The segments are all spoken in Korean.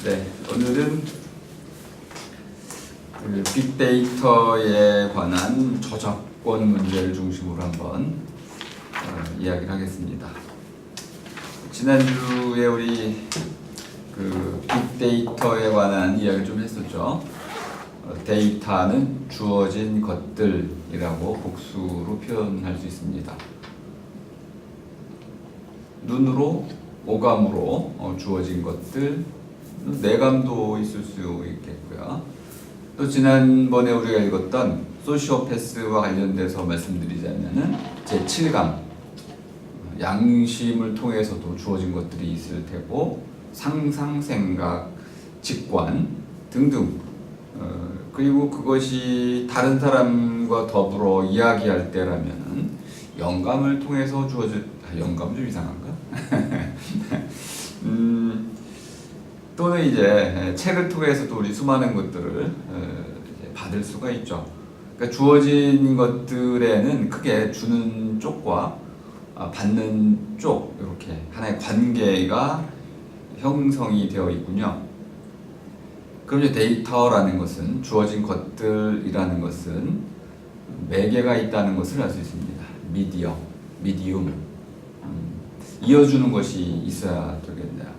네, 오늘은 그 빅데이터에 관한 저작권 문제를 중심으로 한번 이야기를 하겠습니다. 지난주에 우리 그 빅데이터에 관한 이야기를 좀 했었죠. 데이터는 주어진 것들이라고 복수로 표현할 수 있습니다. 눈으로, 오감으로 주어진 것들, 내감도 있을 수 있겠고요. 또 지난번에 우리가 읽었던 소시오패스와 관련돼서 말씀드리자면은 제7감, 양심을 통해서도 주어진 것들이 있을 테고, 상상, 생각, 직관 등등. 그리고 그것이 다른 사람과 더불어 이야기할 때라면은 영감을 통해서 주어질, 영감 좀 이상한가? 또는 이제 책을 통해서도 우리 수많은 것들을 받을 수가 있죠. 그러니까 주어진 것들에는 크게 주는 쪽과 받는 쪽, 이렇게 하나의 관계가 형성이 되어 있군요. 그럼 이제 데이터라는 것은, 주어진 것들이라는 것은 매개가 있다는 것을 알 수 있습니다. 미디움. 이어주는 것이 있어야 되겠네요.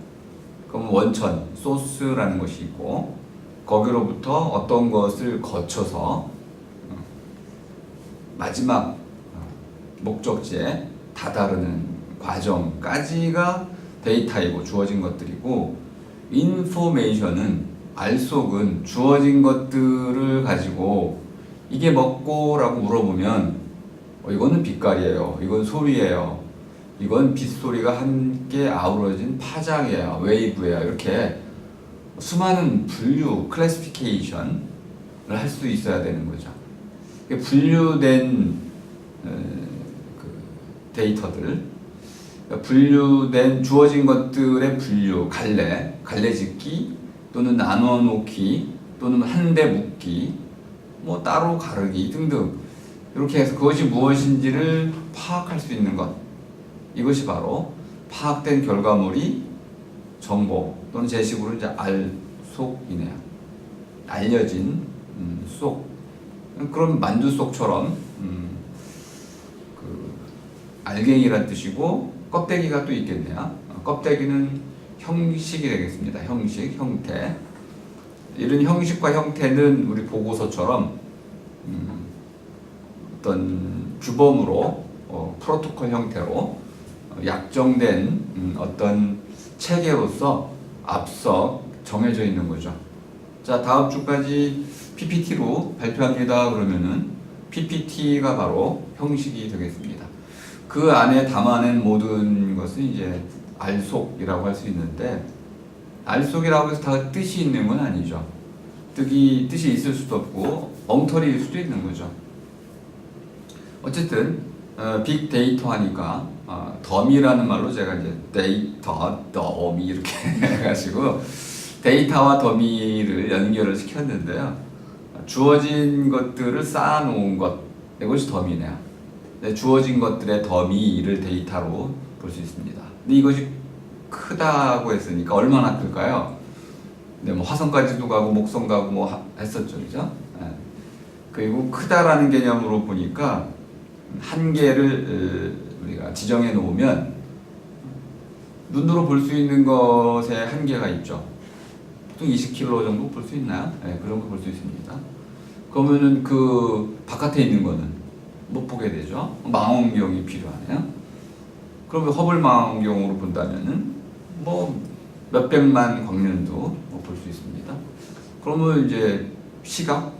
그럼 원천, 소스라는 것이 있고, 거기로부터 어떤 것을 거쳐서 마지막 목적지에 다다르는 과정까지가 데이터이고 주어진 것들이고, 인포메이션은, 알속은 주어진 것들을 가지고 이게 뭐고? 라고 물어보면 이거는 빛깔이에요, 이건 소리예요, 이건 빗소리가 함께 아우러진 파장이에요, 웨이브예요, 이렇게 수많은 분류, 클래시피케이션을 할 수 있어야 되는 거죠. 분류된 그 데이터들, 분류된 주어진 것들의 분류, 갈래짓기 또는 나눠놓기 또는 한데 묶기, 뭐 따로 가르기 등등, 이렇게 해서 그것이 무엇인지를 파악할 수 있는 것, 이것이 바로 파악된 결과물이 정보 또는 제식으로 이제 알속이네요. 알려진 속. 그럼 만두속처럼 그 알갱이란 뜻이고, 껍데기가 또 있겠네요. 껍데기는 형식이 되겠습니다. 형식, 형태. 이런 형식과 형태는 우리 보고서처럼 어떤 규범으로, 프로토콜 형태로 약정된 어떤 체계로서 앞서 정해져 있는 거죠. 자, 다음 주까지 PPT로 발표합니다. 그러면은 PPT가 바로 형식이 되겠습니다. 그 안에 담아낸 모든 것은 이제 알속이라고 할 수 있는데, 알속이라고 해서 다 뜻이 있는 건 아니죠. 뜻이 있을 수도 없고 엉터리일 수도 있는 거죠. 어쨌든 빅데이터 하니까 덤이라는 말로 제가 이제 데이터, 더미 이렇게 해가지고 데이터와 더미를 연결을 시켰는데요. 주어진 것들을 쌓아놓은 것, 이것이 더미네요. 주어진 것들의 더미를 데이터로 볼 수 있습니다. 근데 이것이 크다고 했으니까 얼마나 클까요? 네, 뭐 화성까지도 가고 목성 가고 뭐 했었죠, 그죠? 네. 그리고 크다라는 개념으로 보니까 한계를 우리가 지정해 놓으면 눈으로 볼 수 있는 것에 한계가 있죠. 보통 20km 정도 볼 수 있나요? 네, 그런 거 볼 수 있습니다. 그러면은 그 바깥에 있는 거는 못 보게 되죠. 망원경이 필요하네요. 그러면 허블 망원경으로 본다면은 뭐 몇백만 광년도 볼 수 있습니다. 그러면 이제 시각,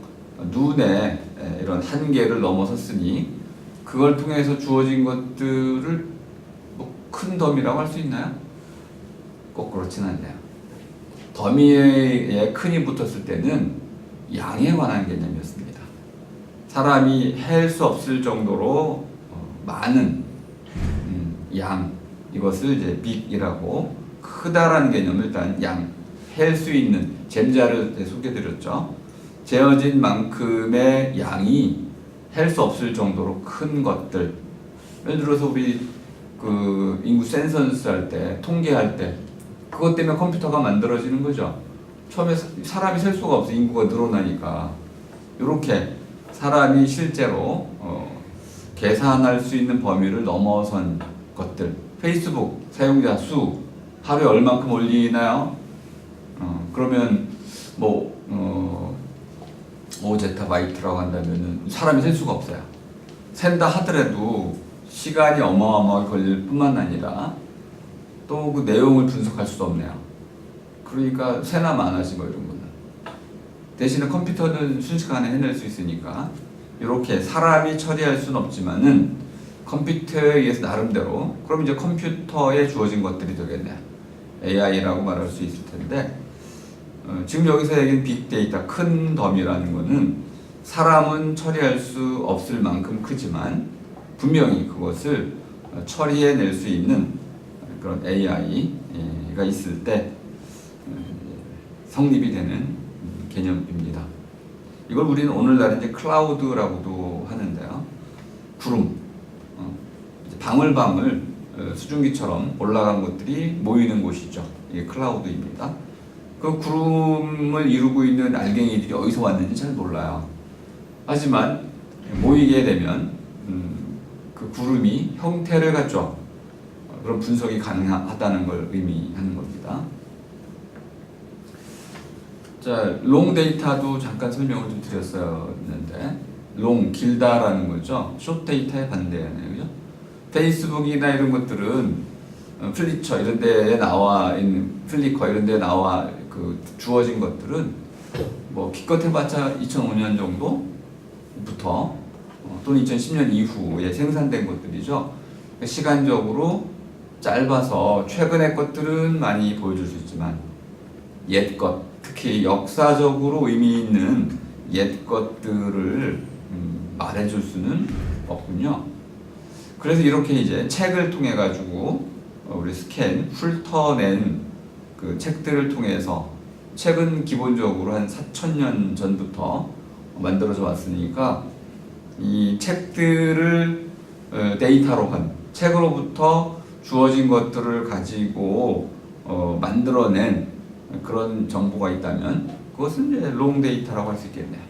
눈의 이런 한계를 넘어섰으니 그걸 통해서 주어진 것들을 뭐 큰 더미라고 할 수 있나요? 꼭 그렇진 않네요. 더미에 큰이 붙었을 때는 양에 관한 개념이었습니다. 사람이 헬 수 없을 정도로 많은 양, 이것을 이제 빅이라고, 크다라는 개념을 일단 양, 헬 수 있는, 잼자를 소개드렸죠. 재어진 만큼의 양이 헬 수 없을 정도로 큰 것들. 예를 들어서 우리 그 인구 센서스 할 때, 통계할 때, 그것 때문에 컴퓨터가 만들어지는 거죠. 처음에 사람이 셀 수가 없어. 인구가 늘어나니까. 이렇게 사람이 실제로 계산할 수 있는 범위를 넘어선 것들. 페이스북 사용자 수 하루에 얼만큼 올리나요? 그러면 뭐 5제타바이트라고 한다면은 사람이 셀 수가 없어요. 센다 하더라도 시간이 어마어마하게 걸릴 뿐만 아니라 또 그 내용을 분석할 수도 없네요. 그러니까 세나 많아지 뭐 이런 거는. 대신에 컴퓨터는 순식간에 해낼 수 있으니까 이렇게 사람이 처리할 수는 없지만은 컴퓨터에 의해서 나름대로, 그럼 이제 컴퓨터에 주어진 것들이 되겠네요. AI라고 말할 수 있을 텐데, 지금 여기서 얘기한 빅데이터, 큰 덤이라는 거는 사람은 처리할 수 없을 만큼 크지만 분명히 그것을 처리해낼 수 있는 그런 AI가 있을 때 성립이 되는 개념입니다. 이걸 우리는 오늘날 이제 클라우드라고도 하는데요. 구름, 방울방울 수증기처럼 올라간 것들이 모이는 곳이죠. 이게 클라우드입니다. 그 구름을 이루고 있는 알갱이들이 어디서 왔는지 잘 몰라요. 하지만 모이게 되면 그 구름이 형태를 갖죠. 그런 분석이 가능하다는 걸 의미하는 겁니다. 자, 롱 데이터도 잠깐 설명을 좀 드렸었는데, 롱, 길다라는 거죠. 숏 데이터에 반대하네요. 그죠? 페이스북이나 이런 것들은 플리처 이런 데에 나와 있는, 플리커 이런 데에 나와 그 주어진 것들은 뭐 기껏 해봤자 2005년 정도부터 또는 2010년 이후에 생산된 것들이죠. 시간적으로 짧아서 최근의 것들은 많이 보여줄 수 있지만 옛 것, 특히 역사적으로 의미 있는 옛 것들을 말해줄 수는 없군요. 그래서 이렇게 이제 책을 통해 가지고 우리 스캔, 훑어낸 그 책들을 통해서, 책은 기본적으로 한 4,000년 전부터 만들어져 왔으니까 이 책들을 데이터로 한, 책으로부터 주어진 것들을 가지고 만들어낸 그런 정보가 있다면 그것은 이제 롱 데이터라고 할 수 있겠네요.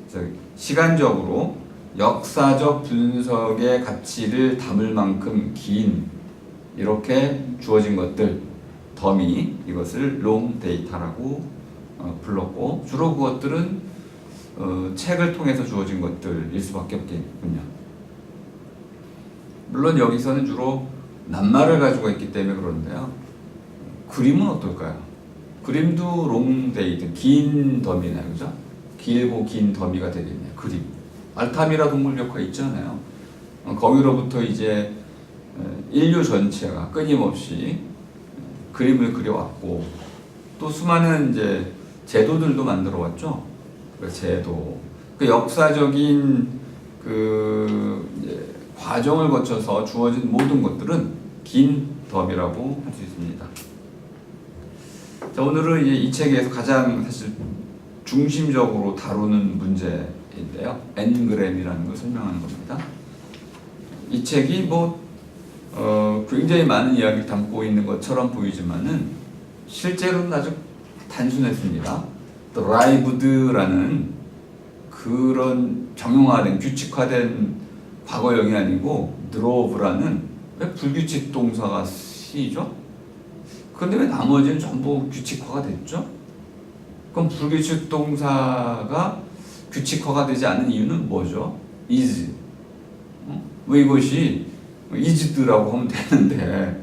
그래서 시간적으로 역사적 분석의 가치를 담을 만큼 긴 이렇게 주어진 것들, 덤이, 이것을 롱 데이터라고 불렀고, 주로 그것들은 책을 통해서 주어진 것들일 수밖에 없겠군요. 물론 여기서는 주로 낱말을 가지고 있기 때문에 그런데요. 그림은 어떨까요? 그림도 롱 데이터, 긴 덤이네요. 그죠? 길고 긴 더미가 되겠네요. 그림. 알타미라 동물벽화 있잖아요. 거기로부터 이제 인류 전체가 끊임없이 그림을 그려왔고, 또 수많은 이제 제도들도 만들어 왔죠. 그 제도, 그 역사적인 그 이제 과정을 거쳐서 주어진 모든 것들은 긴 덤이라고 할 수 있습니다. 자, 오늘은 이제 이 책에서 가장 사실 중심적으로 다루는 문제인데요. N그램이라는 걸 설명하는 겁니다. 이 책이 굉장히 많은 이야기를 담고 있는 것처럼 보이지만은 실제로는 아주 단순했습니다. 드라이브드라는 그런 정형화된, 규칙화된 과거형이 아니고 드로브라는, 왜 불규칙 동사가 쓰이죠? 그런데 왜 나머지는 전부 규칙화가 됐죠? 그럼 불규칙 동사가 규칙화가 되지 않은 이유는 뭐죠? is. 왜 이것이 is드라고 하면 되는데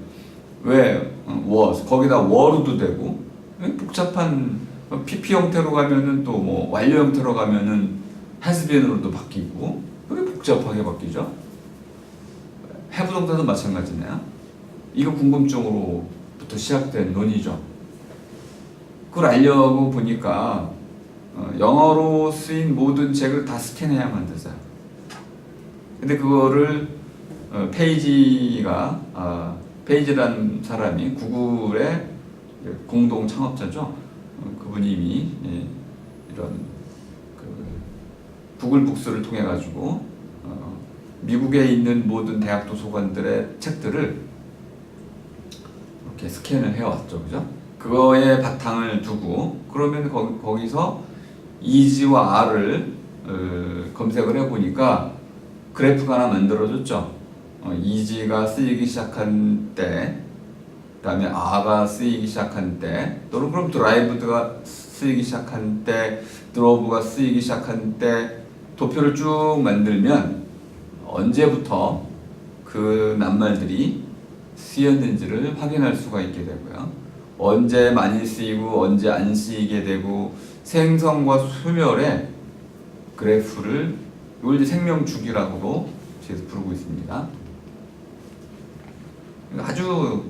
왜 was, 거기다 were도 되고, 왜 복잡한 PP 형태로 가면은 또 뭐 완료 형태로 가면은 has been으로도 바뀌고, 왜 복잡하게 바뀌죠? have 동사도 마찬가지네요. 이거 궁금증으로부터 시작된 논의죠. 그걸 알려고 보니까 영어로 쓰인 모든 책을 다 스캔해야만 되어요. 근데 그거를 페이지라는 사람이 구글의 공동 창업자죠. 그분이 이미 이런 구글 북스를 통해 가지고 미국에 있는 모든 대학 도서관들의 책들을 이렇게 스캔을 해왔죠, 그죠? 그거에 바탕을 두고 그러면 거기서 이지와 R을 검색을 해보니까 그래프가 하나 만들어졌죠. 이지가 쓰이기 시작한 때, 그 다음에 R가 쓰이기 시작한 때, 또는 그럼 드라이브드가 쓰이기 시작한 때, 드로브가 쓰이기 시작한 때 도표를 쭉 만들면 언제부터 그 낱말들이 쓰였는지를 확인할 수가 있게 되고요. 언제 많이 쓰이고 언제 안 쓰이게 되고 생성과 소멸의 그래프를 이걸 이제 생명 주기라고도 부르고 있습니다. 아주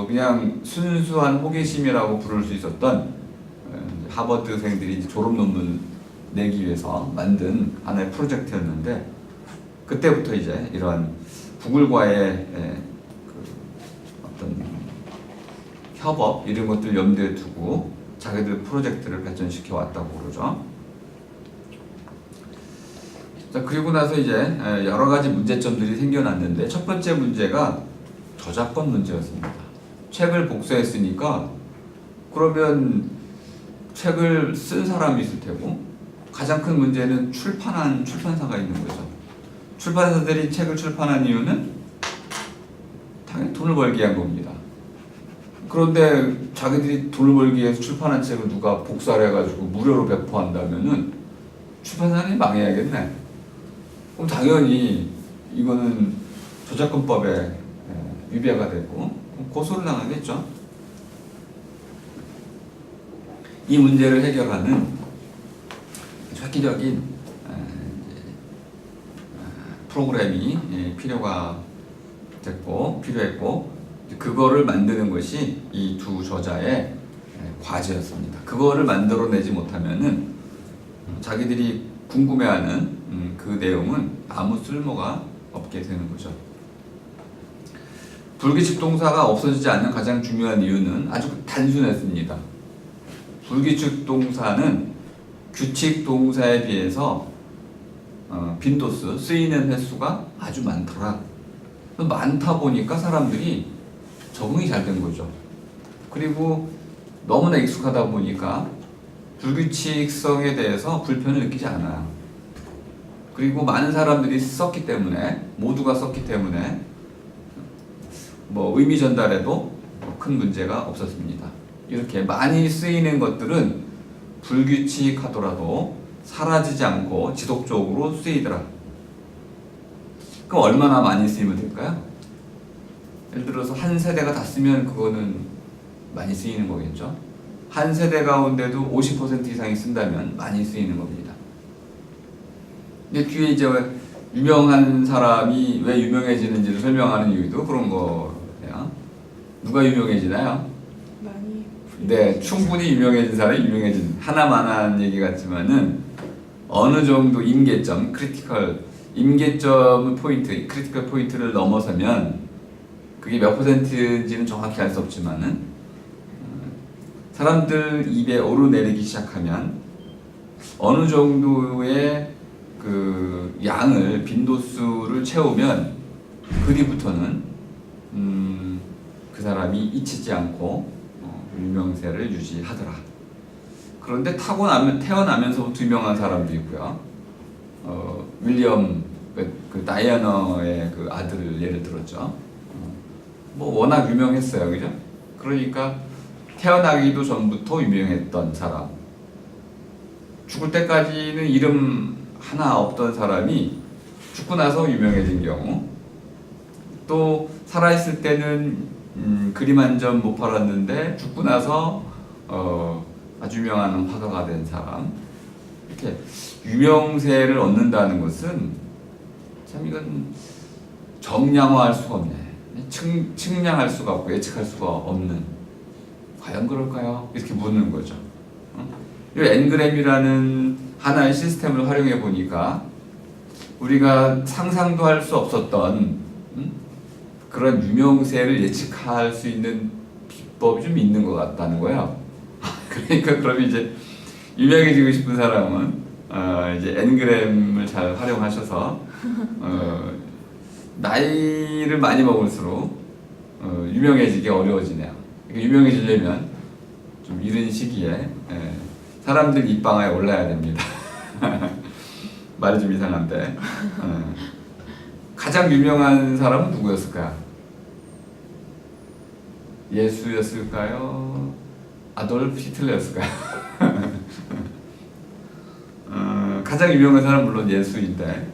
그냥 순수한 호기심이라고 부를 수 있었던 하버드생들이 졸업 논문 내기 위해서 만든 하나의 프로젝트였는데 그때부터 이제 이러한 구글과의 어떤 협업 이런 것들 염두에 두고 자기들 프로젝트를 발전시켜 왔다고 그러죠. 자, 그리고 나서 이제 여러 가지 문제점들이 생겨났는데 첫 번째 문제가 저작권 문제였습니다. 책을 복사했으니까 그러면 책을 쓴 사람이 있을 테고 가장 큰 문제는 출판한 출판사가 있는 거죠. 출판사들이 책을 출판한 이유는 당연히 돈을 벌기 위한 겁니다. 그런데 자기들이 돈을 벌기 위해서 출판한 책을 누가 복사를 해가지고 무료로 배포한다면은 출판사는 망해야겠네. 그럼 당연히 이거는 저작권법에 위배가 되고 고소를 당하겠죠. 이 문제를 해결하는 획기적인 프로그램이 필요했고 그거를 만드는 것이 이 두 저자의 과제였습니다. 그거를 만들어내지 못하면은 자기들이 궁금해하는 그 내용은 아무 쓸모가 없게 되는 거죠. 불규칙 동사가 없어지지 않는 가장 중요한 이유는 아주 단순했습니다. 불규칙 동사는 규칙 동사에 비해서 빈도수, 쓰이는 횟수가 아주 많더라. 많다 보니까 사람들이 적응이 잘 된 거죠. 그리고 너무나 익숙하다 보니까 불규칙성에 대해서 불편을 느끼지 않아요. 그리고 많은 사람들이 썼기 때문에, 모두가 썼기 때문에 의미 전달에도 큰 문제가 없었습니다. 이렇게 많이 쓰이는 것들은 불규칙하더라도 사라지지 않고 지속적으로 쓰이더라. 그럼 얼마나 많이 쓰이면 될까요? 예를 들어서 한 세대가 다 쓰면 그거는 많이 쓰이는 거겠죠. 한 세대 가운데도 50% 이상이 쓴다면 많이 쓰이는 겁니다. 근데 뒤에 이제 유명한 사람이 왜 유명해지는지를 설명하는 이유도 그런 거예요. 누가 유명해지나요? 많이. 네, 충분히 유명해진 사람이 유명해진 하나만한 얘기 같지만은 어느 정도 임계점, 임계점 포인트, 크리티컬 포인트를 넘어서면 그게 몇 %인지는 정확히 알 수 없지만은 사람들 입에 오르내리기 시작하면 어느 정도의 그 양을 빈도수를 채우면 그 뒤부터는 그 사람이 잊히지 않고 유명세를 유지하더라. 그런데 태어나면서부터 유명한 사람도 있고요. 윌리엄 그 다이애나의 그 아들을 예를 들었죠. 워낙 유명했어요, 그죠? 그러니까 태어나기도 전부터 유명했던 사람, 죽을 때까지는 이름 하나 없던 사람이 죽고 나서 유명해진 경우, 또 살아있을 때는 그림 한 점 못 팔았는데 죽고 나서 아주 유명한 화가가 된 사람, 이렇게 유명세를 얻는다는 것은 참 이건 정량화할 수가 없네. 측량할 수가 없고 예측할 수가 없는, 과연 그럴까요? 이렇게 묻는 거죠. 이 엔그램이라는 하나의 시스템을 활용해 보니까 우리가 상상도 할 수 없었던 그런 유명세를 예측할 수 있는 비법이 좀 있는 것 같다는 거예요. 그러니까 그럼 이제 유명해지고 싶은 사람은 이제 엔그램을 잘 활용하셔서 나이를 많이 먹을수록 유명해지기 어려워지네요. 그러니까 유명해지려면 좀 이른 시기에 사람들 입방아에 올라야 됩니다. 말이 좀 이상한데 가장 유명한 사람은 누구였을까요? 예수였을까요? 아돌프 히틀러였을까요? 가장 유명한 사람은 물론 예수인데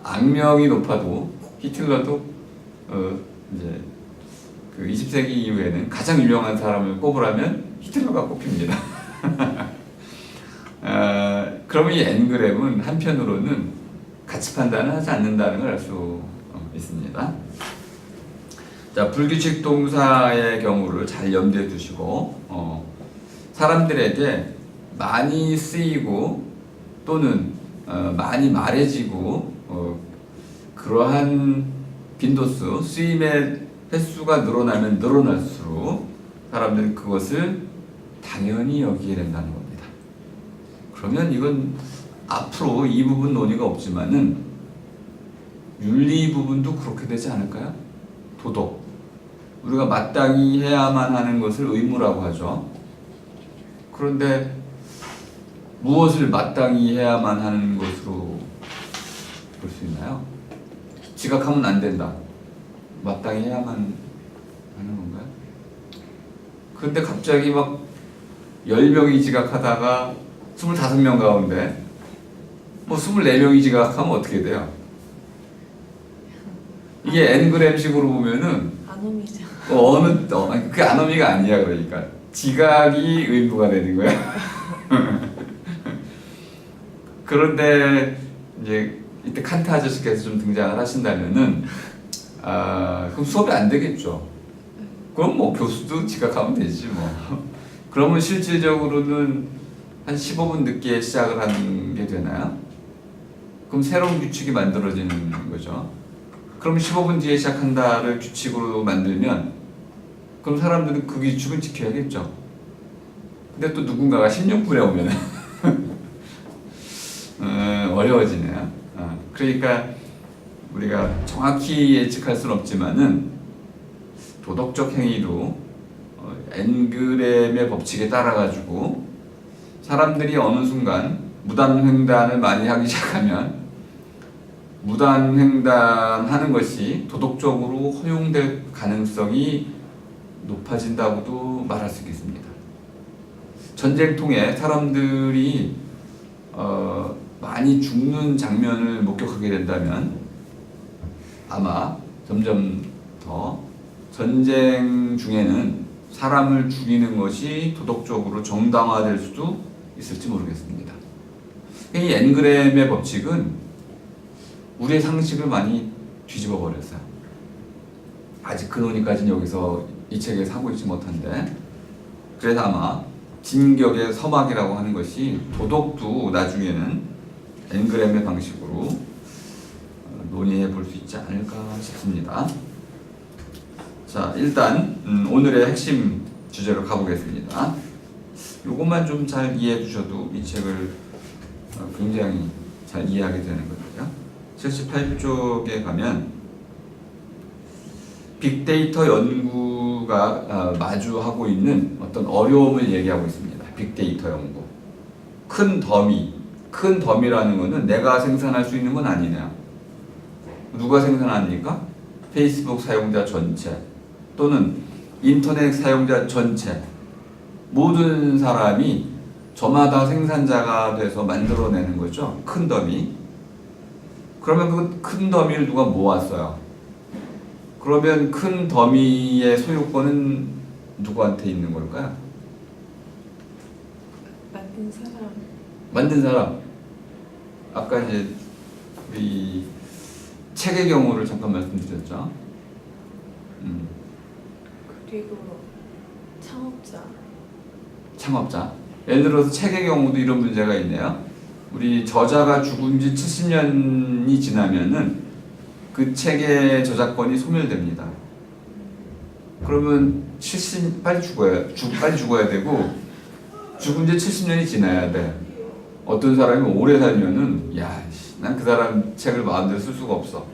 악명이 높아도 히틀러도 이제 그 20세기 이후에는 가장 유명한 사람을 꼽으라면 히틀러가 꼽힙니다. 그러면 이 엔그램은 한편으로는 가치 판단을 하지 않는다는 걸 알 수 있습니다. 자, 불규칙 동사의 경우를 잘 염두에 두시고 사람들에게 많이 쓰이고 또는 많이 말해지고 그러한 빈도수, 쓰임의 횟수가 늘어나면 늘어날수록 사람들은 그것을 당연히 여기게 된다는 겁니다. 그러면 이건 앞으로 이 부분 논의가 없지만은 윤리 부분도 그렇게 되지 않을까요? 도덕. 우리가 마땅히 해야만 하는 것을 의무라고 하죠. 그런데 무엇을 마땅히 해야만 하는 것으로 볼 수 있나요? 지각하면 안 된다. 마땅히 해야만 하는 건가요? 그런데 갑자기 막 10명이 지각하다가 25명 가운데 뭐 24명이 지각하면 어떻게 돼요? 이게 N그램식으로 보면은 아노미죠. 그게 아노미가 아니야. 그러니까 지각이 의무가 되는 거야. 그런데 이제 이때 칸트 아저씨께서 좀 등장을 하신다면은 그럼 수업이 안 되겠죠. 그럼 뭐 교수도 지각하면 되지 뭐. 그러면 실질적으로는 한 15분 늦게 시작을 하는 게 되나요? 그럼 새로운 규칙이 만들어지는 거죠. 그럼 15분 뒤에 시작한다를 규칙으로 만들면 그럼 사람들은 그 규칙은 지켜야겠죠. 근데 또 누군가가 16분에 오면 어려워지네요. 그러니까 우리가 정확히 예측할 수는 없지만은 도덕적 행위도 엔그램의 법칙에 따라 가지고 사람들이 어느 순간 무단횡단을 많이 하기 시작하면 무단횡단하는 것이 도덕적으로 허용될 가능성이 높아진다고도 말할 수 있겠습니다. 전쟁통에 사람들이 많이 죽는 장면을 목격하게 된다면 아마 점점 더 전쟁 중에는 사람을 죽이는 것이 도덕적으로 정당화될 수도 있을지 모르겠습니다. 이 엔그램의 법칙은 우리의 상식을 많이 뒤집어 버렸어요. 아직 그 논의까지는 여기서 이 책에서 하고 있지 못한데, 그래서 아마 진격의 서막이라고 하는 것이 도덕도 나중에는 엔그램의 방식으로 논의해 볼 수 있지 않을까 싶습니다. 자, 일단 오늘의 핵심 주제로 가보겠습니다. 이것만 좀 잘 이해해 주셔도 이 책을 굉장히 잘 이해하게 되는 거예요. 78쪽에 가면 빅데이터 연구가 마주하고 있는 어떤 어려움을 얘기하고 있습니다. 빅데이터 연구. 큰 더미라는 것은 내가 생산할 수 있는 건 아니네요. 누가 생산합니까? 페이스북 사용자 전체 또는 인터넷 사용자 전체, 모든 사람이 저마다 생산자가 돼서 만들어내는 거죠. 큰 더미. 그러면 그 큰 더미를 누가 모았어요? 그러면 큰 더미의 소유권은 누구한테 있는 걸까요? 만든 사람. 아까 이제 이 책의 경우를 잠깐 말씀드렸죠. 그리고 창업자. 예를 들어서 책의 경우도 이런 문제가 있네요. 우리 저자가 죽은 지 70년이 지나면은 그 책의 저작권이 소멸됩니다. 그러면 빨리 죽어야 되고 죽은 지 70년이 지나야 돼. 어떤 사람이 오래 살면은 난 그 사람 책을 마음대로 쓸 수가 없어.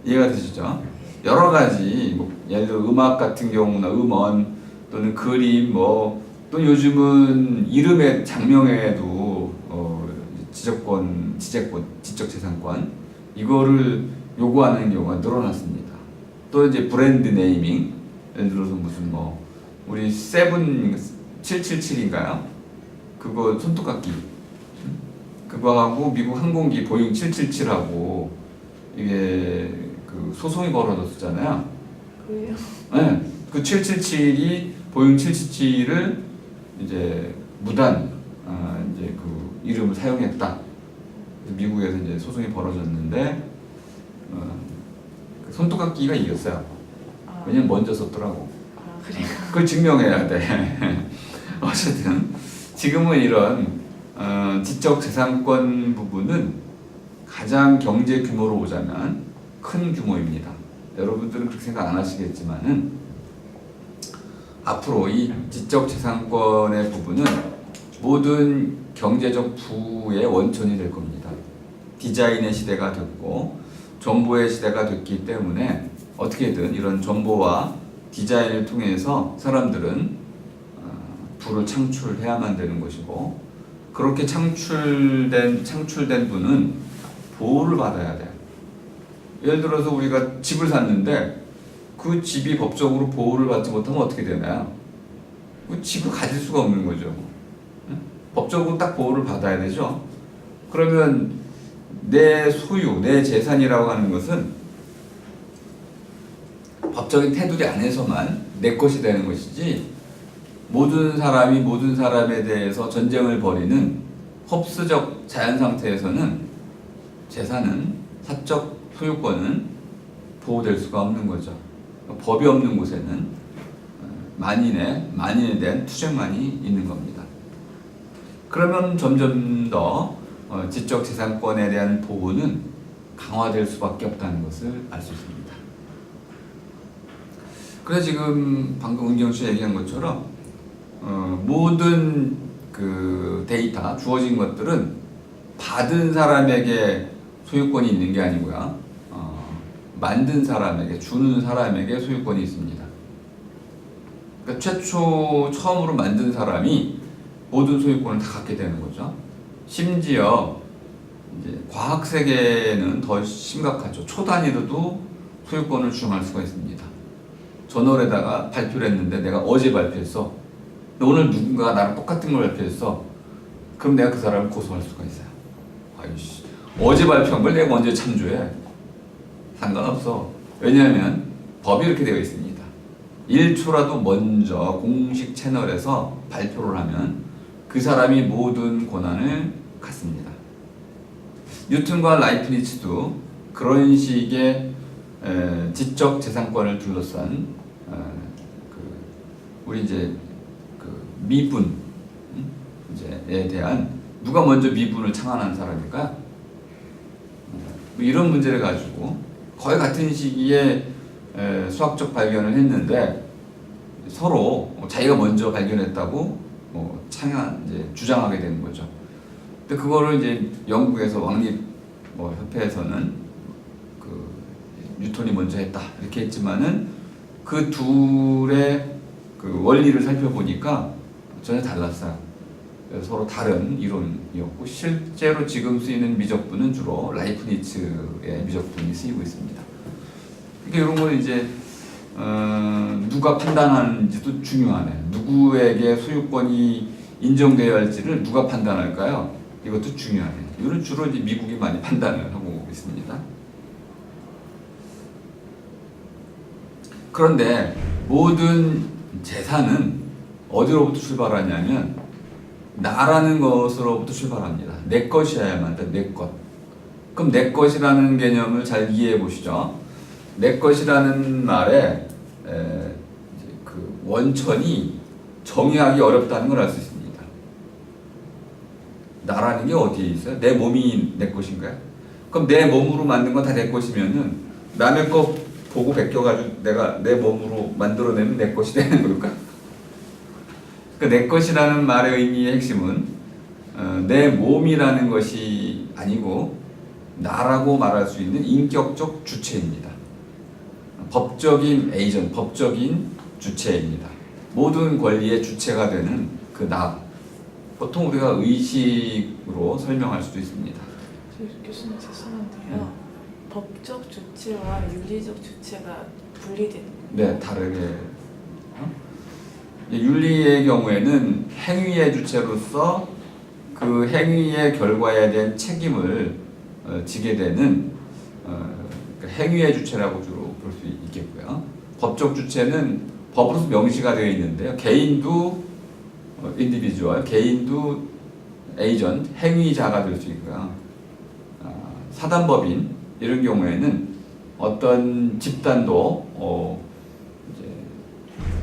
이해가 되시죠? 여러 가지 예를 들어 음악 같은 경우나 음원 또는 그림 또 요즘은 이름의 장명에도 지적재산권 이거를 요구하는 경우가 늘어났습니다. 또 이제 브랜드 네이밍, 예를 들어서 무슨 우리 세븐 777인가요? 그거 손톱깎이 그거하고 미국 항공기 보잉 777하고 이게 그 소송이 벌어졌었잖아요. 그래요? 네, 그 777이 보잉 777을 이제 무단 이제 그 이름을 사용했다. 미국에서 이제 소송이 벌어졌는데 그 손톱깎이가 이겼어요. 왜냐면 먼저 썼더라고. 그래요? 그걸 증명해야 돼. 어쨌든 지금은 이런 지적재산권 부분은 가장 경제 규모로 보자면 큰 규모입니다. 여러분들은 그렇게 생각 안 하시겠지만은 앞으로 이 지적재산권의 부분은 모든 경제적 부의 원천이 될 겁니다. 디자인의 시대가 됐고 정보의 시대가 됐기 때문에 어떻게든 이런 정보와 디자인을 통해서 사람들은 부를 창출해야만 되는 것이고 그렇게 창출된 분은 보호를 받아야 돼요. 예를 들어서 우리가 집을 샀는데 그 집이 법적으로 보호를 받지 못하면 어떻게 되나요? 그 집을 가질 수가 없는 거죠. 법적으로 딱 보호를 받아야 되죠. 그러면 내 소유, 내 재산이라고 하는 것은 법적인 테두리 안에서만 내 것이 되는 것이지 모든 사람이 모든 사람에 대해서 전쟁을 벌이는 홉스적 자연 상태에서는 재산은 사적 소유권은 보호될 수가 없는 거죠. 법이 없는 곳에는 만인에 대한 투쟁만이 있는 겁니다. 그러면 점점 더 지적 재산권에 대한 보호는 강화될 수밖에 없다는 것을 알 수 있습니다. 그래서 지금 방금 은경 씨 얘기한 것처럼 모든 그 데이터 주어진 것들은 받은 사람에게 소유권이 있는 게 아니고요. 만든 사람에게 주는 사람에게 소유권이 있습니다. 그러니까 처음으로 만든 사람이 모든 소유권을 다 갖게 되는 거죠. 심지어 이제 과학 세계는 더 심각하죠. 초 단위로도 소유권을 주장할 수가 있습니다. 저널에다가 발표를 했는데 내가 어제 발표했어. 오늘 누군가가 나랑 똑같은 걸 발표했어. 그럼 내가 그 사람을 고소할 수가 있어요. 아이씨, 어제 발표한 걸 내가 언제 참조해? 상관없어. 왜냐하면 법이 이렇게 되어 있습니다. 1초라도 먼저 공식 채널에서 발표를 하면 그 사람이 모든 권한을 갖습니다. 뉴턴과 라이프니츠도 그런 식의 지적 재산권을 둘러싼 우리 이제 미분 이제에 대한 누가 먼저 미분을 창안한 사람일까요? 이런 문제를 가지고 거의 같은 시기에 수학적 발견을 했는데 서로 자기가 먼저 발견했다고 이제 주장하게 되는 거죠. 근데 그거를 이제 영국에서 왕립 협회에서는 뉴턴이 먼저 했다 이렇게 했지만은 그 둘의 그 원리를 살펴보니까 전혀 달랐어요. 서로 다른 이론이었고 실제로 지금 쓰이는 미적분은 주로 라이프니츠의 미적분이 쓰이고 있습니다. 그러니까 이런 걸 이제 누가 판단하는지도 중요하네. 누구에게 소유권이 인정되어야 할지를 누가 판단할까요? 이것도 중요하네. 이거는 주로 이제 미국이 많이 판단을 하고 있습니다. 그런데 모든 재산은 어디로부터 출발하냐면 나라는 것으로부터 출발합니다. 내 것이어야만 돼, 내 것. 그럼 내 것이라는 개념을 잘 이해해 보시죠. 내 것이라는 말에 그 원천이 정의하기 어렵다는 걸 알 수 있습니다. 나라는 게 어디에 있어요? 내 몸이 내 것인가요? 그럼 내 몸으로 만든 건 다 내 것이면은 남의 거 보고 베껴가지고 내가 내 몸으로 만들어내면 내 것이 되는 걸까? 그러니까 내 것이라는 말의 의미의 핵심은 내 몸이라는 것이 아니고 나라고 말할 수 있는 인격적 주체입니다. 법적인 에이전, 법적인 주체입니다. 모든 권리의 주체가 되는 그 나. 보통 우리가 의식으로 설명할 수도 있습니다. 교수님 죄송한데요. 법적 주체와 윤리적 주체가 분리되는 네, 다르게. 윤리의 경우에는 행위의 주체로서 그 행위의 결과에 대한 책임을 지게 되는 행위의 주체라고 주로 볼 수 있겠고요. 법적 주체는 법으로서 명시가 되어 있는데요. 개인도 인디비주얼, 개인도 에이전트, 행위자가 될 수 있고요. 사단법인 이런 경우에는 어떤 집단도 이제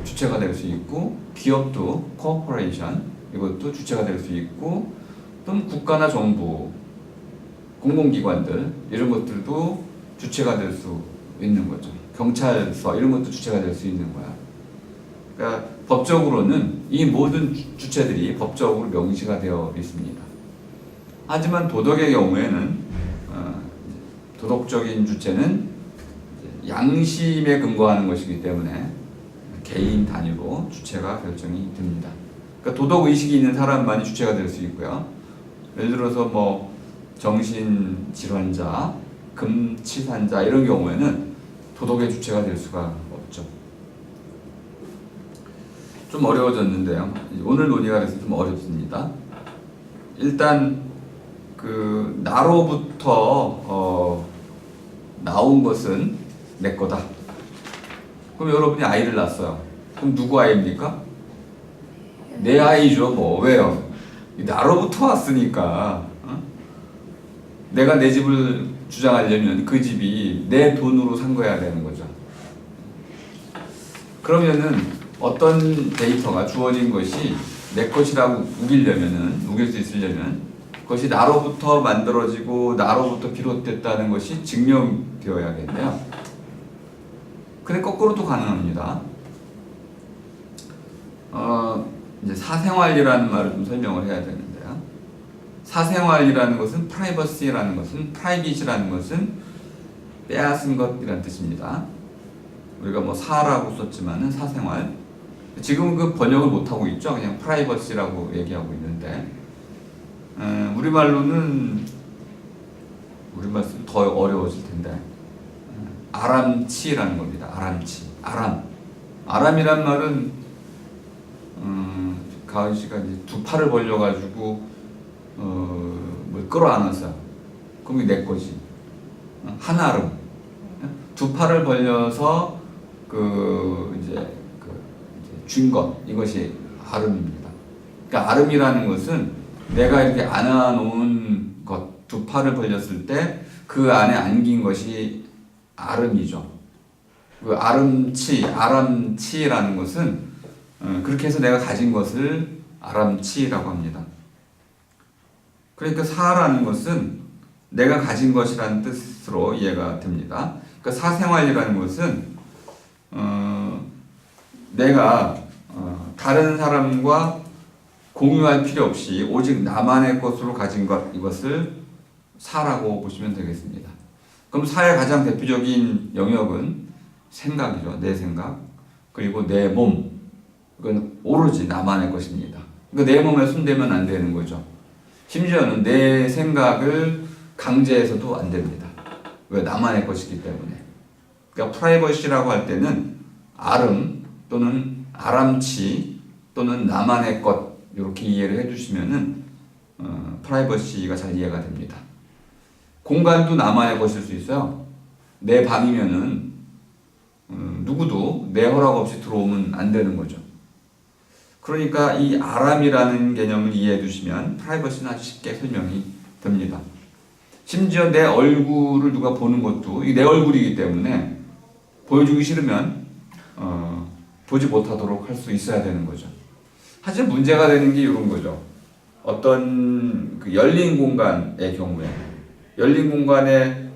주체가 될 수 있고, 기업도 코퍼레이션 이것도 주체가 될 수 있고, 또는 국가나 정부, 공공기관들 이런 것들도 주체가 될 수 있는 거죠. 경찰서 이런 것도 주체가 될 수 있는 거야. 그러니까 법적으로는 이 모든 주체들이 법적으로 명시가 되어 있습니다. 하지만 도덕의 경우에는 도덕적인 주체는 양심에 근거하는 것이기 때문에 개인 단위로 주체가 결정이 됩니다. 그러니까 도덕 의식이 있는 사람만이 주체가 될 수 있고요. 예를 들어서 뭐 정신 질환자, 금치산자 이런 경우에는 도덕의 주체가 될 수가 없죠. 좀 어려워졌는데요. 오늘 논의가 돼서 좀 어렵습니다. 일단 그 나로부터 나온 것은 내 거다. 그럼 여러분이 아이를 낳았어요. 그럼 누구 아이입니까? 내 아이죠. 뭐 왜요? 나로부터 왔으니까. 내가 내 집을 주장하려면 그 집이 내 돈으로 산 거야 되는 거죠. 그러면은 어떤 데이터가 주어진 것이 내 것이라고 우길 수 있으려면 그것이 나로부터 만들어지고 나로부터 비롯됐다는 것이 증명되어야겠네요. 근데 거꾸로도 가능합니다. 이제 사생활이라는 말을 좀 설명을 해야 되는데요. 사생활이라는 것은 프라이버시라는 것은 프라이빗이라는 것은 빼앗은 것이라는 뜻입니다. 우리가 뭐 사라고 썼지만은 사생활. 지금은 그 번역을 못 하고 있죠. 그냥 프라이버시라고 얘기하고 있는데 우리말로는 우리말 쓰면 더 어려워질 텐데 아람치라는 겁니다. 아람치. 아람이란 말은 가은 씨가 이제 두 팔을 벌려가지고 뭘 끌어안았어요. 그럼 내 거지. 한아름. 두 팔을 벌려서 이제 쥔 것, 이것이 아름입니다. 그러니까 아름이라는 것은 내가 이렇게 안아놓은 것, 두 팔을 벌렸을 때 그 안에 안긴 것이 아름이죠. 그 아람치라는 것은 그렇게 해서 내가 가진 것을 아람치라고 합니다. 그러니까 사라는 것은 내가 가진 것이라는 뜻으로 이해가 됩니다. 그러니까 사생활이라는 것은 내가 다른 사람과 공유할 필요 없이 오직 나만의 것으로 가진 것, 이것을 사라고 보시면 되겠습니다. 그럼 사의 가장 대표적인 영역은 생각이죠. 내 생각. 그리고 내 몸. 이건 오로지 나만의 것입니다. 그러니까 내 몸에 손대면 안 되는 거죠. 심지어는 내 생각을 강제해서도 안 됩니다. 왜? 나만의 것이기 때문에. 그러니까 프라이버시라고 할 때는 아름 또는 아람치 또는 나만의 것 이렇게 이해를 해주시면은 프라이버시가 잘 이해가 됩니다. 공간도 나만의 것일 수 있어요. 내 방이면은 누구도 내 허락 없이 들어오면 안 되는 거죠. 그러니까 이 아람이라는 개념을 이해해 주시면 프라이버시는 아주 쉽게 설명이 됩니다. 심지어 내 얼굴을 누가 보는 것도 이게 내 얼굴이기 때문에 보여주기 싫으면 보지 못하도록 할 수 있어야 되는 거죠. 하지만 문제가 되는 게 이런 거죠. 어떤 그 열린 공간의 경우에 열린 공간에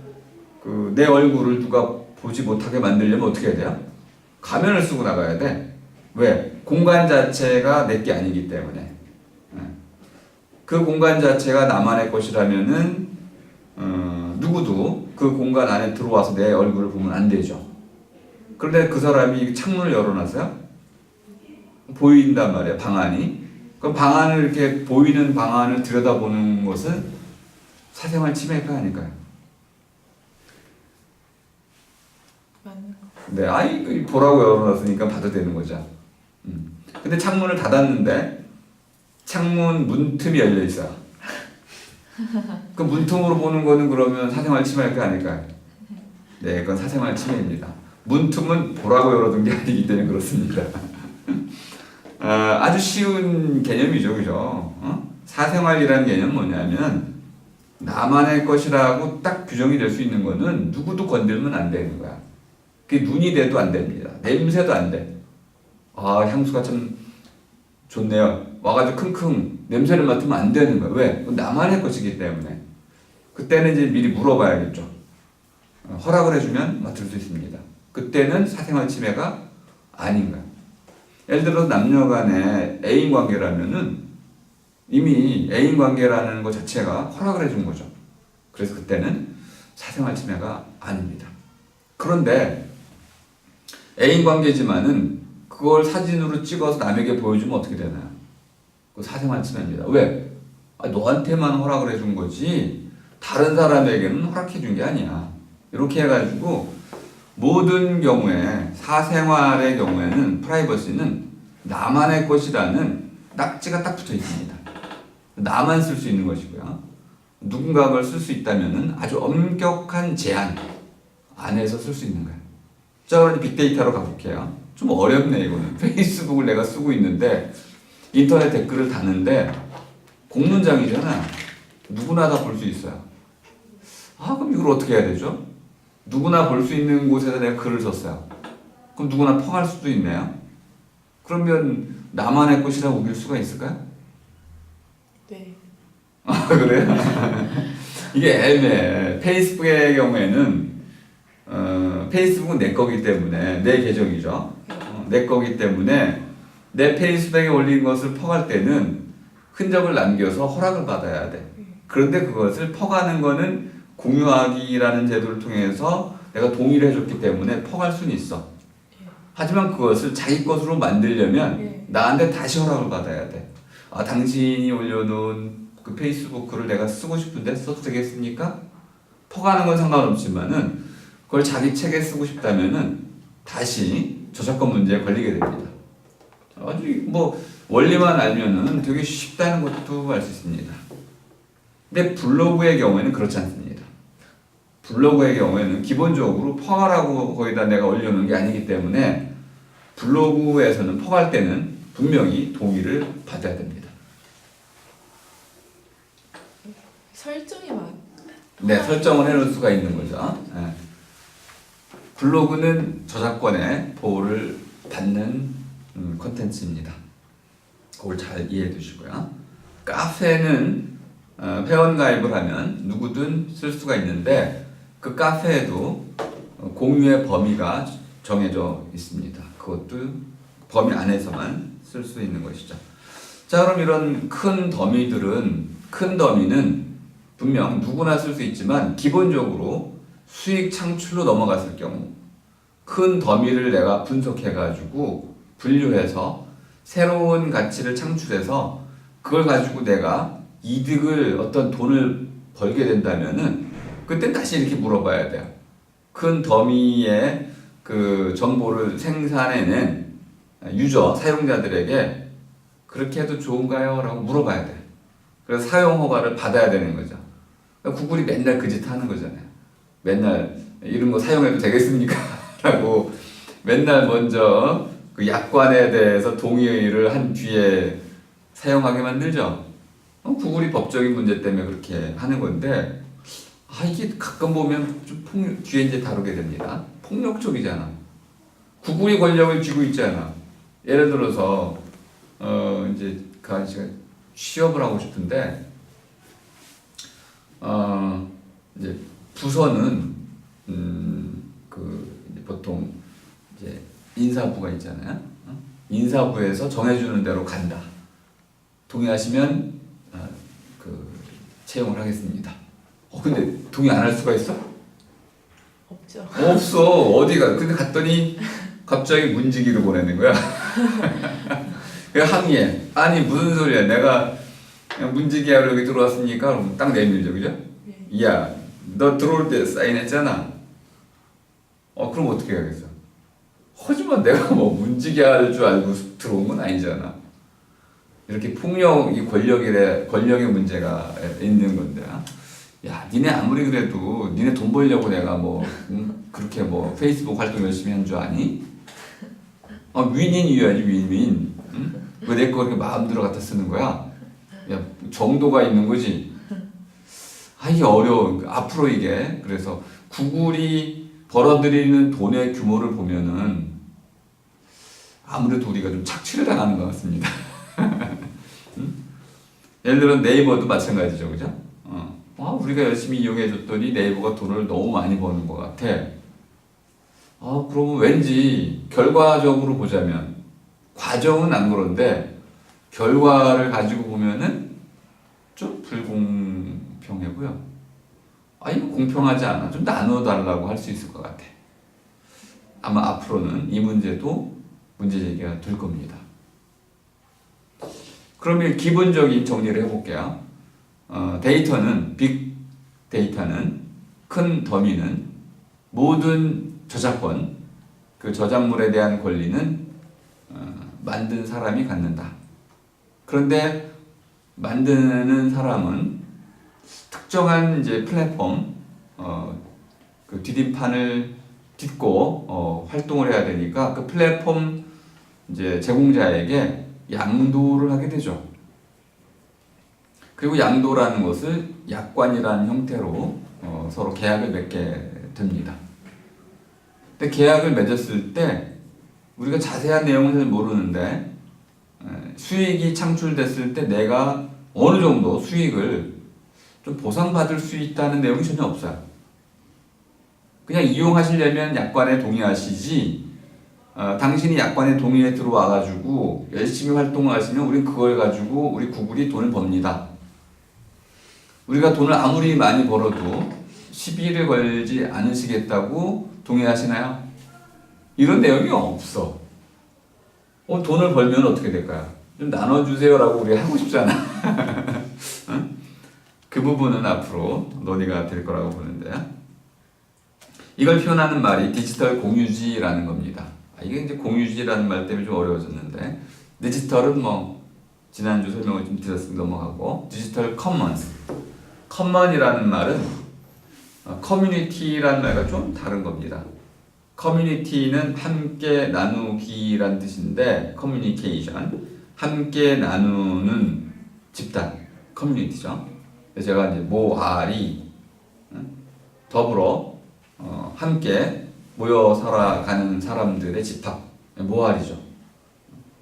내 얼굴을 누가 보지 못하게 만들려면 어떻게 해야 돼요? 가면을 쓰고 나가야 돼. 왜? 공간 자체가 내 게 아니기 때문에. 그 공간 자체가 나만의 것이라면은 누구도 그 공간 안에 들어와서 내 얼굴을 보면 안 되죠. 그런데 그 사람이 창문을 열어놔서요. 보인단 말이야, 방안이. 그럼 방안을 이렇게 보이는 방안을 들여다보는 것은 사생활 침해가 아닐까요? 맞는 거. 네, 아이 보라고 열어놨으니까 봐도 되는 거죠. 근데 창문을 닫았는데 창문 문틈이 열려 있어요. 그 문틈으로 보는 거는 그러면 사생활 침해가 아닐까요? 네, 그건 사생활 침해입니다. 문틈은 보라고 열어둔 게 아니기 때문에 그렇습니다. 아주 쉬운 개념이죠, 그죠? 사생활이라는 개념은 뭐냐면 나만의 것이라고 딱 규정이 될 수 있는 거는 누구도 건들면 안 되는 거야. 그게 눈이 돼도 안 됩니다. 냄새도 안 돼. 아, 향수가 참 좋네요. 와가지고 킁킁 냄새를 맡으면 안 되는 거야. 왜? 그건 나만의 것이기 때문에. 그때는 이제 미리 물어봐야겠죠. 허락을 해주면 맡을 수 있습니다. 그때는 사생활 침해가 아닌 거야. 예를 들어서 남녀 간의 애인 관계라면은 이미 애인 관계라는 것 자체가 허락을 해준 거죠. 그래서 그때는 사생활 침해가 아닙니다. 그런데 애인 관계지만은 그걸 사진으로 찍어서 남에게 보여주면 어떻게 되나요? 그 사생활 침해입니다. 왜? 너한테만 허락을 해준 거지 다른 사람에게는 허락해 준 게 아니야. 이렇게 해가지고 모든 경우에 사생활의 경우에는 프라이버시는 나만의 것이라는 낙지가 딱 붙어 있습니다. 나만 쓸 수 있는 것이고요. 누군가가 쓸 수 있다면은 아주 엄격한 제한 안에서 쓸 수 있는 거예요. 자, 그럼 빅데이터로 가볼게요. 좀 어렵네 이거는. 페이스북을 내가 쓰고 있는데 인터넷 댓글을 다는데 공문장이잖아. 누구나 다 볼 수 있어요. 그럼 이걸 어떻게 해야 되죠? 누구나 볼 수 있는 곳에서 내가 글을 썼어요. 그럼 누구나 퍼갈 수도 있네요. 그러면 나만의 것이라고 우길 수가 있을까요? 네. 그래요? 이게 애매해. 페이스북의 경우에는 페이스북은 내 거기 때문에 내 계정이죠. 내 거기 때문에 내 페이스북에 올린 것을 퍼갈 때는 흔적을 남겨서 허락을 받아야 돼. 그런데 그것을 퍼가는 거는 공유하기라는 제도를 통해서 내가 동의를 해줬기 때문에 퍼갈 수는 있어. 하지만 그것을 자기 것으로 만들려면 나한테 다시 허락을 받아야 돼. 당신이 올려놓은 그 페이스북 글을 내가 쓰고 싶은데 써도 되겠습니까? 퍼가는 건 상관없지만은 그걸 자기 책에 쓰고 싶다면은 다시 저작권 문제에 걸리게 됩니다. 아주 뭐 원리만 알면은 되게 쉽다는 것도 알 수 있습니다. 근데 블로그의 경우에는 그렇지 않습니다. 블로그의 경우에는 기본적으로 퍼가라고 거기다 내가 올려놓은 게 아니기 때문에 블로그에서는 퍼갈 때는 분명히 동의를 받아야 됩니다. 설정이 막. 네, 설정을 해놓을 수가 있는 거죠. 네. 블로그는 저작권의 보호를 받는 콘텐츠입니다. 그걸 잘 이해해 두시고요. 카페는 회원가입을 하면 누구든 쓸 수가 있는데 그 카페에도 공유의 범위가 정해져 있습니다. 그것도 범위 안에서만 쓸 수 있는 것이죠. 자, 그럼 이런 큰 더미는 분명 누구나 쓸 수 있지만 기본적으로 수익 창출로 넘어갔을 경우 큰 더미를 내가 분석해가지고 분류해서 새로운 가치를 창출해서 그걸 가지고 내가 이득을 어떤 돈을 벌게 된다면은 그땐 다시 이렇게 물어봐야 돼요. 큰 더미의 그 정보를 생산해낸 유저, 사용자들에게 그렇게 해도 좋은가요? 라고 물어봐야 돼. 그래서 사용 허가를 받아야 되는 거죠. 그러니까 구글이 맨날 그 짓 하는 거잖아요. 맨날 이런 거 사용해도 되겠습니까? 라고 맨날 먼저 그 약관에 대해서 동의를 한 뒤에 사용하게 만들죠. 구글이 법적인 문제 때문에 그렇게 하는 건데 이게 가끔 보면 좀 뒤에 이제 다루게 됩니다. 폭력적이잖아. 구글이 권력을 쥐고 있잖아. 예를 들어서 이제 그 아저씨가 취업을 하고 싶은데 이제 부서는 그 이제 보통 이제 인사부가 있잖아요. 인사부에서 정해주는 대로 간다. 동의하시면 그 채용을 하겠습니다. 근데 동의 안 할 수가 있어? 없죠. 없어. 어디가? 근데 갔더니 갑자기 문지기를 보내는 거야. 그 항의해. 아니 무슨 소리야? 내가 그냥 문지기하러 여기 들어왔으니까 그럼 딱 내밀죠, 그죠? 네. 야, 너 들어올 때 사인했잖아. 그럼 어떻게 하겠어? 하지만 내가 뭐 문지기 할 줄 알고 들어온 건 아니잖아. 이렇게 폭력, 이 권력의 문제가 있는 건데. 야, 니네 아무리 그래도 니네 돈 벌려고 내가 뭐 그렇게 뭐 페이스북 활동 열심히 한 줄 아니? 윈윈이어야지 윈윈. 응? 왜 내 거 그렇게 마음대로 갖다 쓰는 거야? 야, 정도가 있는 거지. 이게 어려워. 앞으로 이게 그래서 구글이 벌어들이는 돈의 규모를 보면은 아무래도 우리가 좀 착취를 당하는 것 같습니다. 응? 예를 들어 네이버도 마찬가지죠, 그죠? 우리가 열심히 이용해줬더니 네이버가 돈을 너무 많이 버는 것 같아. 그러면 왠지 결과적으로 보자면 과정은 안 그런데 결과를 가지고 보면은 좀 불공평하고요. 이거 공평하지 않아. 좀 나눠달라고 할 수 있을 것 같아. 아마 앞으로는 이 문제도 문제 제기가 될 겁니다. 그러면 기본적인 정리를 해볼게요. 데이터는 빅데이터는 큰 더미는 모든 저작권, 그 저작물에 대한 권리는 만든 사람이 갖는다. 그런데 만드는 사람은 특정한 이제 플랫폼, 그 디딤판을 딛고 활동을 해야 되니까 그 플랫폼 이제 제공자에게 양도를 하게 되죠. 그리고 양도라는 것을 약관이라는 형태로 서로 계약을 맺게 됩니다. 근데 계약을 맺었을 때 우리가 자세한 내용은 잘 모르는데 수익이 창출됐을 때 내가 어느 정도 수익을 좀 보상받을 수 있다는 내용이 전혀 없어요. 그냥 이용하시려면 약관에 동의하시지 당신이 약관에 동의해 들어와가지고 열심히 활동하시면 우린 그걸 가지고 우리 구글이 돈을 법니다. 우리가 돈을 아무리 많이 벌어도 시비를 걸지 않으시겠다고 동의하시나요? 이런 내용이 없어. 돈을 벌면 어떻게 될까요? 좀 나눠주세요라고 우리가 하고 싶잖아. 응? 그 부분은 앞으로 논의가 될 거라고 보는데요. 이걸 표현하는 말이 디지털 공유지라는 겁니다. 이게 이제 공유지라는 말 때문에 좀 어려워졌는데, 디지털은 뭐 지난주 설명을 좀 드렸으니 넘어가고, 디지털 커먼스. 커먼이라는 말은 커뮤니티라는 말과 좀 다른 겁니다. 커뮤니티는 함께 나누기란 뜻인데, 커뮤니케이션, 함께 나누는 집단, 커뮤니티죠. 제가 이제 모아리, 더불어 함께 모여 살아가는 사람들의 집합, 모아리죠.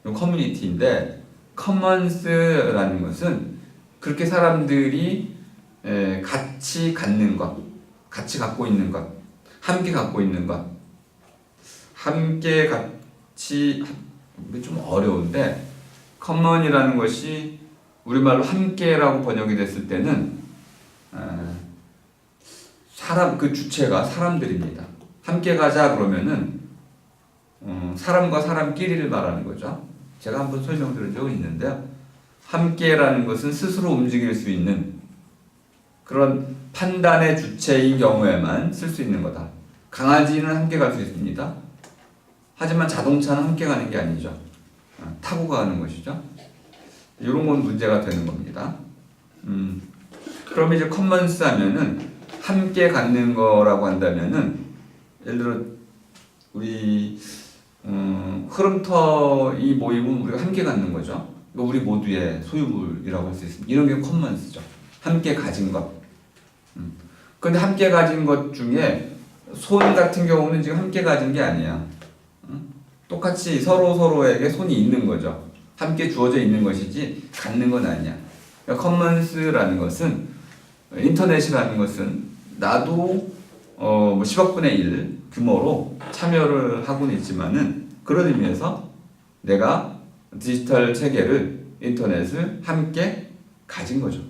커뮤니티인데, 커먼스라는 것은 그렇게 사람들이 같이 갖는 것, 같이 갖고 있는 것, 함께 갖고 있는 것, 함께 같이, 좀 어려운데, 커먼이라는 것이 우리말로 함께라고 번역이 됐을 때는 그 주체가 사람들입니다. 함께 가자 그러면은 사람과 사람끼리를 말하는 거죠. 제가 한번 설명드린 적이 있는데요. 함께라는 것은 스스로 움직일 수 있는 그런 판단의 주체인 경우에만 쓸 수 있는 거다. 강아지는 함께 갈 수 있습니다. 하지만 자동차는 함께 가는 게 아니죠. 타고 가는 것이죠. 이런 건 문제가 되는 겁니다. 그럼 이제 커먼스 하면은 함께 갖는 거라고 한다면은 예를 들어 우리 흐름터 이 모임은 우리가 함께 갖는 거죠. 이거 우리 모두의 소유물이라고 할 수 있습니다. 이런 게 커먼스죠. 함께 가진 것. 그런데 함께 가진 것 중에 손 같은 경우는 지금 함께 가진 게 아니야. 똑같이 서로에게 손이 있는 거죠. 함께 주어져 있는 것이지 갖는 건 아니야. 그러니까 커먼스라는 것은 인터넷이라는 것은 나도 뭐 10억분의 1 규모로 참여를 하고는 있지만은 그런 의미에서 내가 디지털 체계를 인터넷을 함께 가진 거죠.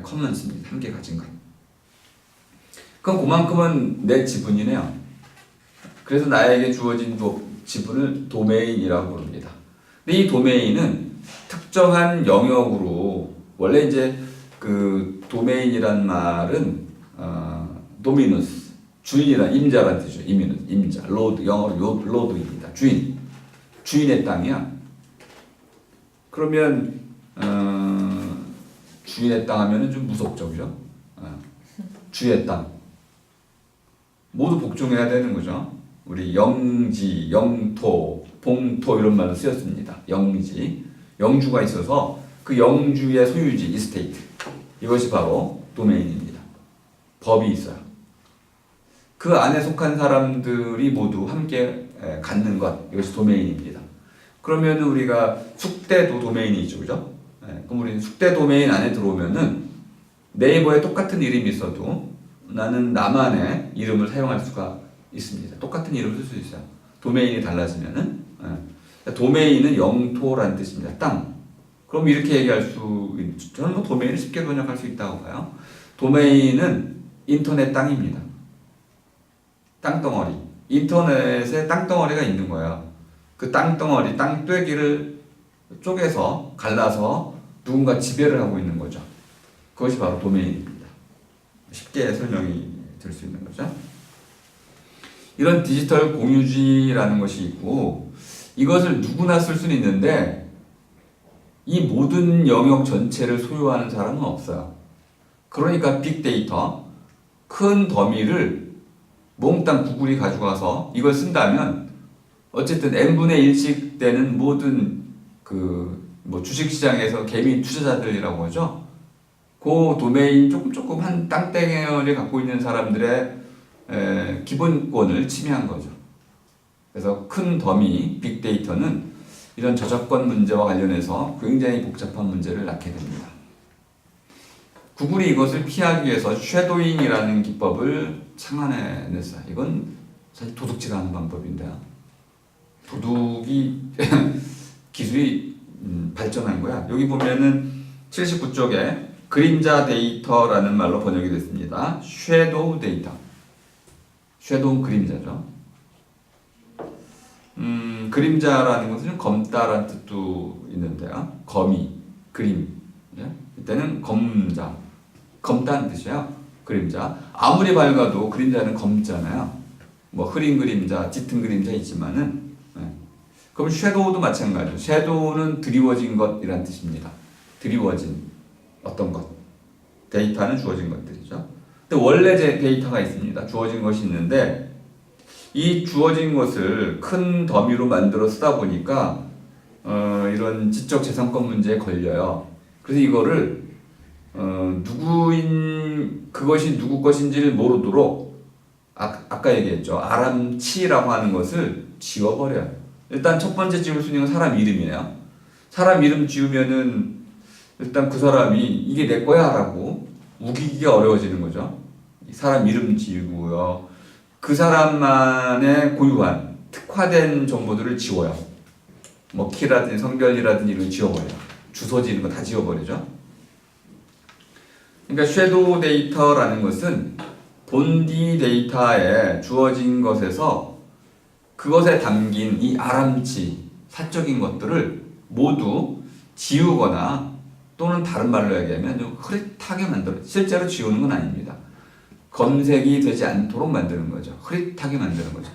커먼스입니다. 함께 가진 것. 그럼 그만큼은 내 지분이네요. 그래서 나에게 주어진 지분을 도메인이라고 부릅니다. 근데 이 도메인은 특정한 영역으로 원래 이제 그 도메인이란 말은 도미누스 주인이란 임자란 뜻이죠. 임자 로드 영어로 로드입니다. 주인의 땅이야. 그러면 주인의 땅 하면은 좀 무섭죠, 그죠? 주의 땅 모두 복종해야 되는 거죠. 우리 영지, 영토, 봉토 이런 말로 쓰였습니다. 영지, 영주가 있어서 그 영주의 소유지, 이스테이트 이것이 바로 도메인입니다. 법이 있어요. 그 안에 속한 사람들이 모두 함께 갖는 것, 이것이 도메인입니다. 그러면 우리가 숙대도 도메인이 있죠, 그죠? 그럼 우리 숙대 도메인 안에 들어오면은 네이버에 똑같은 이름이 있어도 나는 나만의 이름을 사용할 수가 있습니다. 똑같은 이름을 쓸 수 있어요. 도메인이 달라지면은 도메인은 영토라는 뜻입니다. 땅. 그럼 이렇게 얘기할 수 저는 뭐 도메인을 쉽게 번역할 수 있다고 봐요. 도메인은 인터넷 땅입니다. 땅덩어리. 인터넷에 땅덩어리가 있는 거예요. 그 땅덩어리, 땅堆기를 쪼개서 갈라서 누군가 지배를 하고 있는 거죠. 그것이 바로 도메인입니다. 쉽게 설명이 될 수 있는 거죠. 이런 디지털 공유지라는 것이 있고 이것을 누구나 쓸 수는 있는데 이 모든 영역 전체를 소유하는 사람은 없어요. 그러니까 빅데이터, 큰 더미를 몽땅 구글이 가져가서 이걸 쓴다면 어쨌든 n분의 1씩 되는 모든 뭐 주식시장에서 개미 투자자들이라고 하죠. 그 도메인 조금 한 땅덩어리 갖고 있는 사람들의 기본권을 침해한 거죠. 그래서 큰 더미, 빅데이터는 이런 저작권 문제와 관련해서 굉장히 복잡한 문제를 낳게 됩니다. 구글이 이것을 피하기 위해서 쉐도잉이라는 기법을 창안해냈어요. 이건 사실 도둑질하는 방법인데요. 도둑이 기술이 발전한 거야. 여기 보면은 79쪽에 그림자 데이터라는 말로 번역이 됐습니다. 섀도우 데이터. 섀도우는 그림자죠. 그림자라는 것은 검다라는 뜻도 있는데요. 검이, 그림. 예? 이때는 검자. 검다는 뜻이에요. 그림자. 아무리 밝아도 그림자는 검잖아요. 뭐 흐린 그림자, 짙은 그림자 있지만은. 예. 그럼 섀도우도 마찬가지죠. 섀도우는 드리워진 것이란 뜻입니다. 드리워진 어떤 것. 데이터는 주어진 것들이죠. 근데 원래 제 데이터가 있습니다. 주어진 것이 있는데 이 주어진 것을 큰 더미로 만들어 쓰다 보니까 이런 지적재산권 문제에 걸려요. 그래서 이거를 그것이 누구 것인지를 모르도록 아까 얘기했죠. 아람치라고 하는 것을 지워버려요. 일단 첫 번째 지울 수 있는 건 사람 이름이에요. 사람 이름 지우면은 일단 그 사람이 이게 내 거야 라고 우기기가 어려워지는 거죠. 사람 이름 지우고요. 그 사람만의 고유한 특화된 정보들을 지워요. 뭐 키라든지 성별이라든지 이런 거 지워버려요. 주소지 이런 거 다 지워버리죠. 그러니까 섀도우 데이터라는 것은 본디 데이터에 주어진 것에서 그것에 담긴 이 아람치, 사적인 것들을 모두 지우거나 또는 다른 말로 얘기하면 좀 흐릿하게 만들어. 실제로 지우는 건 아닙니다. 검색이 되지 않도록 만드는 거죠. 흐릿하게 만드는 거죠.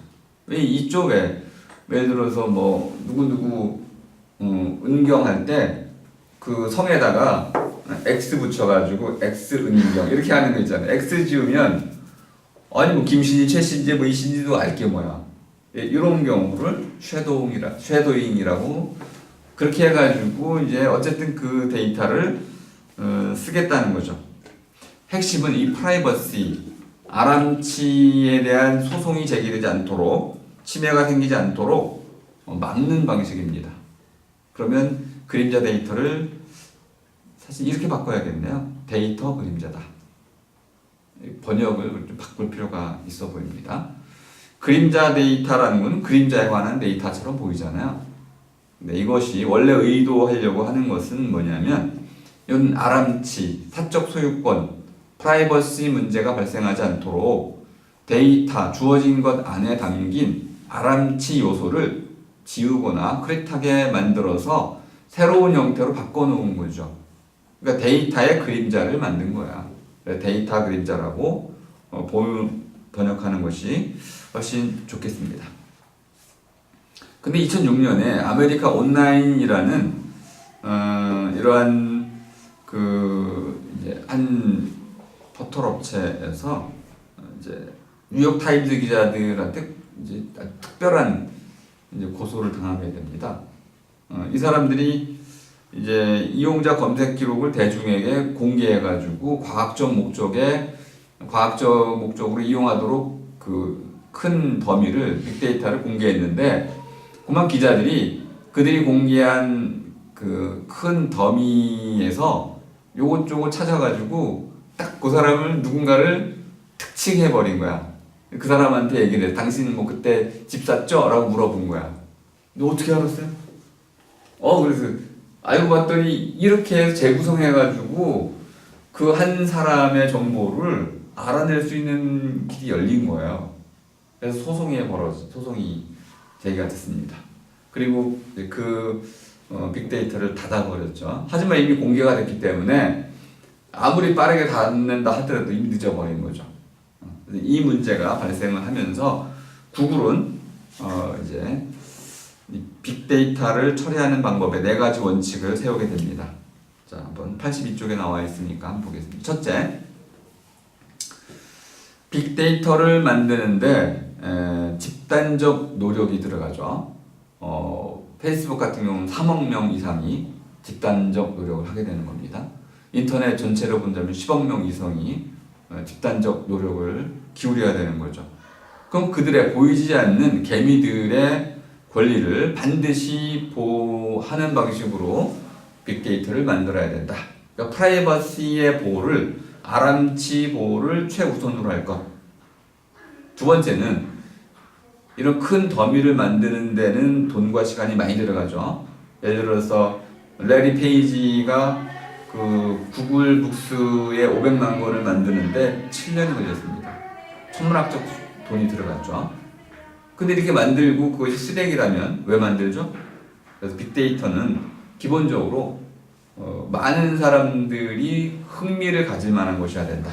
왜 이쪽에 예를 들어서 뭐 누구 은경할 때 그 성에다가 X 붙여가지고 X 은경 이렇게 하는 거 있잖아요. X 지우면 아니 뭐 김신지, 최신지 뭐 이신지도 알게 뭐야. 이런 경우를 쉐도잉이라고 그렇게 해가지고 이제 어쨌든 그 데이터를 쓰겠다는 거죠. 핵심은 이 프라이버시, 아람치에 대한 소송이 제기되지 않도록, 침해가 생기지 않도록 막는 방식입니다. 그러면 그림자 데이터를 사실 이렇게 바꿔야겠네요. 데이터 그림자다. 번역을 좀 바꿀 필요가 있어 보입니다. 그림자 데이터라는 건 그림자에 관한 데이터처럼 보이잖아요. 근데 이것이 원래 의도하려고 하는 것은 뭐냐면 이런 아람치, 사적 소유권, 프라이버시 문제가 발생하지 않도록 데이터, 주어진 것 안에 담긴 아람치 요소를 지우거나 크릿하게 만들어서 새로운 형태로 바꿔놓은 거죠. 그러니까 데이터의 그림자를 만든 거야. 데이터 그림자라고 번역하는 것이 훨씬 좋겠습니다. 근데 2006년에 아메리카 온라인이라는 이러한 이제 한 포털 업체에서 이제 뉴욕 타임즈 기자들한테 이제 특별한 이제 고소를 당하게 됩니다. 이 사람들이 이제 이용자 검색 기록을 대중에게 공개해가지고 과학적 목적으로 이용하도록 그 큰 더미를 빅데이터를 공개했는데, 그만 기자들이 그들이 공개한 그 큰 더미에서 요것저것 찾아가지고 딱 그 사람을 누군가를 특징해 버린 거야. 그 사람한테 얘기를 해. 당신 뭐 그때 집 샀죠? 라고 물어본 거야. 너 어떻게 알았어요? 그래서 알고 봤더니 이렇게 해서 재구성해가지고 그 한 사람의 정보를 알아낼 수 있는 길이 열린 거예요. 그래서 소송이 제기가 됐습니다. 그리고 빅데이터를 닫아버렸죠. 하지만 이미 공개가 됐기 때문에 아무리 빠르게 닫는다 하더라도 이미 늦어버린 거죠. 이 문제가 발생을 하면서 구글은 이제 빅데이터를 처리하는 방법의 4가지 원칙을 세우게 됩니다. 자, 한번 82쪽에 나와 있으니까 한번 보겠습니다. 첫째, 빅데이터를 만드는데 집단적 노력이 들어가죠. 페이스북 같은 경우는 3억 명 이상이 집단적 노력을 하게 되는 겁니다. 인터넷 전체로 본다면 10억 명 이상이 집단적 노력을 기울여야 되는 거죠. 그럼 그들의 보이지 않는 개미들의 권리를 반드시 보호하는 방식으로 빅데이터를 만들어야 된다. 그러니까 프라이버시의 보호를, 아람치 보호를 최우선으로 할 것. 두 번째는 이런 큰 더미를 만드는 데는 돈과 시간이 많이 들어가죠. 예를 들어서 레리 페이지가 그 구글 북스의 500만 권을 만드는데 7년이 걸렸습니다. 천문학적 돈이 들어갔죠. 근데 이렇게 만들고 그것이 쓰레기라면 왜 만들죠? 그래서 빅데이터는 기본적으로 많은 사람들이 흥미를 가질 만한 것이어야 된다.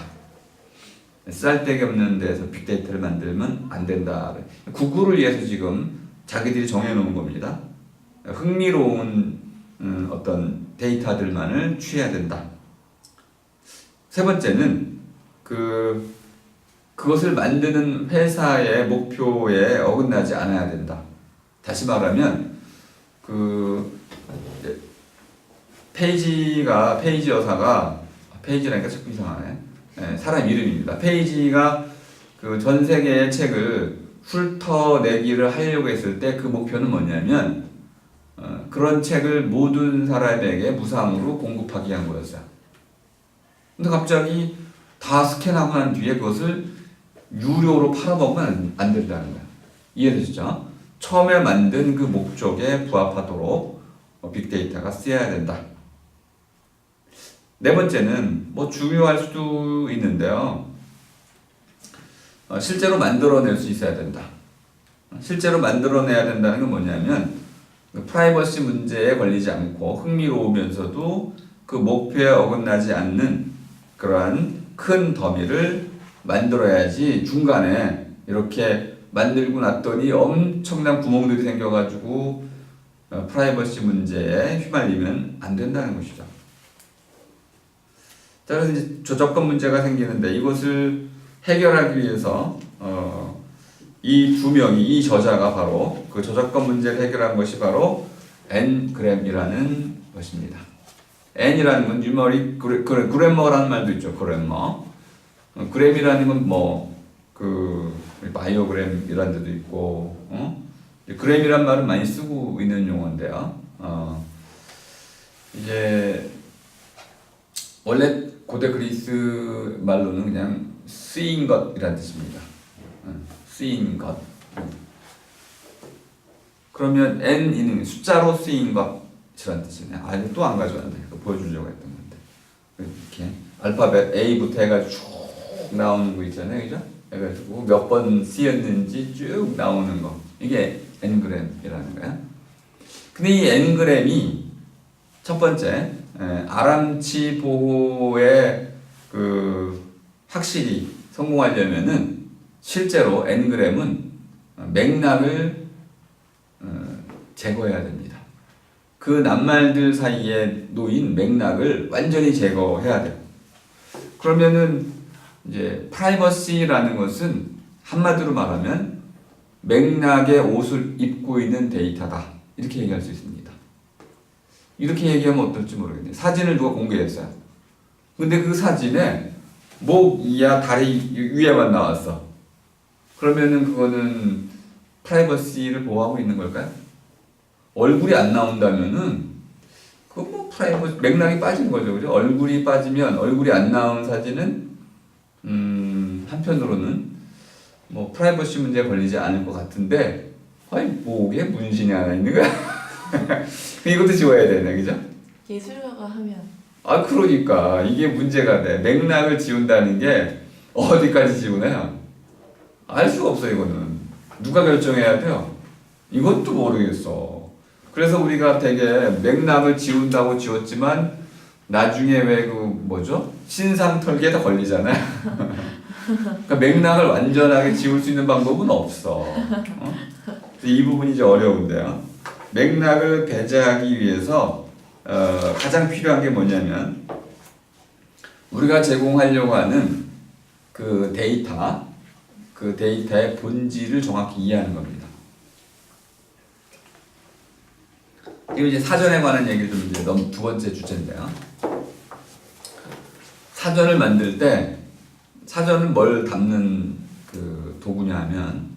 쓸데기 없는 데서 빅데이터를 만들면 안 된다. 구글을 위해서 지금 자기들이 정해놓은 겁니다. 흥미로운 어떤 데이터들만을 취해야 된다. 세 번째는 그것을 만드는 회사의 목표에 어긋나지 않아야 된다. 다시 말하면 페이지 여사가, 페이지라니까 자꾸 이상하네. 사람 이름입니다. 페이지가 그 전 세계의 책을 훑어내기를 하려고 했을 때 그 목표는 뭐냐면 그런 책을 모든 사람에게 무상으로 공급하기 위한 거였어요. 근데 갑자기 다 스캔하고 난 뒤에 그것을 유료로 팔아먹으면 안 된다는 거야. 이해되시죠? 처음에 만든 그 목적에 부합하도록 빅데이터가 쓰여야 된다. 네 번째는 뭐 중요할 수도 있는데요. 실제로 만들어낼 수 있어야 된다. 실제로 만들어내야 된다는 건 뭐냐면 프라이버시 문제에 걸리지 않고 흥미로우면서도 그 목표에 어긋나지 않는 그러한 큰 더미를 만들어야지 중간에 이렇게 만들고 났더니 엄청난 구멍들이 생겨가지고 프라이버시 문제에 휘말리면 안 된다는 것이죠. 자, 그래서 이제 저작권 문제가 생기는데 이것을 해결하기 위해서 이 두 명이, 이 저자가 바로 그 저작권 문제를 해결한 것이 바로 앤 그램이라는 것입니다. 앤이라는 건 뉴머릭 그래머라는 말도 있죠. 그래머. 그램이라는 건 뭐 바이오그램이라는 데도 있고, 그램이란 말은 많이 쓰고 있는 용어인데요. 이제 원래 고대 그리스 말로는 그냥 쓰인 것이라는 뜻입니다. 쓰인 것. 그러면 n이는 숫자로 쓰인 것이라는 뜻이네요. 이거 또 안 가져왔네. 보여주려고 했던 건데. 이렇게 알파벳 A부터 해가지고 쭉 나오는 거 있잖아요, 그죠? 해가지고 몇 번 쓰였는지 쭉 나오는 거. 이게 n그램이라는 거야. 근데 이 n그램이 첫 번째, 아람치 보호에 확실히 성공하려면은 실제로 N그램은 맥락을 제거해야 됩니다. 그 낱말들 사이에 놓인 맥락을 완전히 제거해야 돼요. 그러면은 이제 프라이버시라는 것은 한마디로 말하면 맥락의 옷을 입고 있는 데이터다. 이렇게 얘기할 수 있습니다. 이렇게 얘기하면 어떨지 모르겠네요. 사진을 누가 공개했어요. 근데 그 사진에 목, 이하, 다리 위에만 나왔어. 그러면은 그거는 프라이버시를 보호하고 있는 걸까요? 얼굴이 안 나온다면은 그거 뭐 프라이버시 맥락이 빠진 거죠, 그죠? 얼굴이 빠지면 얼굴이 안 나온 사진은 한편으로는 뭐 프라이버시 문제에 걸리지 않을 것 같은데, 아니 목에 문신이 하나 있는 거야? 이것도 지워야 되네, 그죠? 예술가가 하면 아, 그러니까 이게 문제가 돼. 맥락을 지운다는 게 어디까지 지우나요? 알 수가 없어. 이거는 누가 결정해야 돼요? 이것도 모르겠어. 그래서 우리가 되게 맥락을 지운다고 지웠지만 나중에 왜 그 뭐죠? 신상털기에다 걸리잖아요. 그러니까 맥락을 완전하게 지울 수 있는 방법은 없어. 이 부분이 이제 어려운데요. 맥락을 배제하기 위해서 가장 필요한 게 뭐냐면 우리가 제공하려고 하는 그 데이터, 그 데이터의 본질을 정확히 이해하는 겁니다. 이거 이제 사전에 관한 얘기를 좀 이제 두 번째 주제인데요. 사전을 만들 때 사전은 뭘 담는 그 도구냐 하면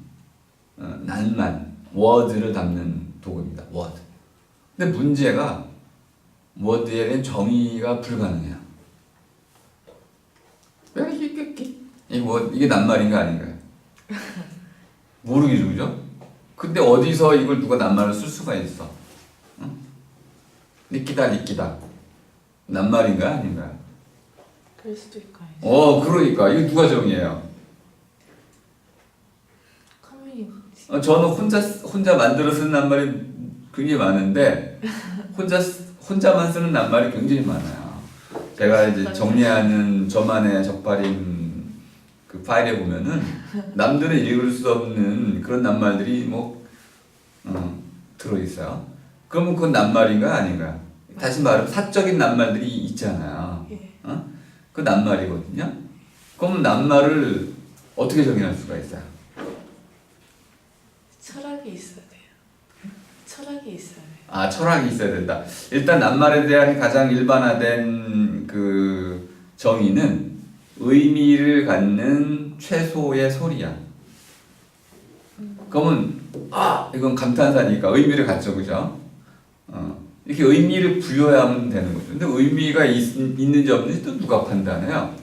낱말, 워드를 담는 도구입니다. 워드. 근데 문제가 워드에 대한 정의가 불가능해요. 이게 낱말인가 아닌가요? 모르겠죠, 그죠? 근데 어디서 이걸 누가 낱말을 쓸 수가 있어? 응? 리끼다 낱말인가 아닌가요? 그럴 수도 있고 아니죠. 그러니까 이거 누가 정의해요? 커뮤니티. 저는 혼자 만들어 쓰는 낱말이 굉장히 많은데 혼자만 쓰는 낱말이 굉장히 많아요. 제가 이제 정리하는 저만의 적발인 그 파일에 보면은 남들은 읽을 수 없는 그런 낱말들이 뭐 들어 있어요. 그러면 그건 낱말인가 아닌가? 다시 말하면 사적인 낱말들이 있잖아요. 예. 그 낱말이거든요. 그럼 낱말을 어떻게 정의할 수가 있어요? 철학이 있어야 돼요. 철학이 있어야 돼요. 아, 철학이 있어야 된다. 일단 낱말에 대한 가장 일반화된 그 정의는 의미를 갖는 최소의 소리야. 그러면 이건 감탄사니까 의미를 갖죠, 그죠? 이렇게 의미를 부여하면 되는 거죠. 근데 의미가 있는지 없는지 또 누가 판단해요?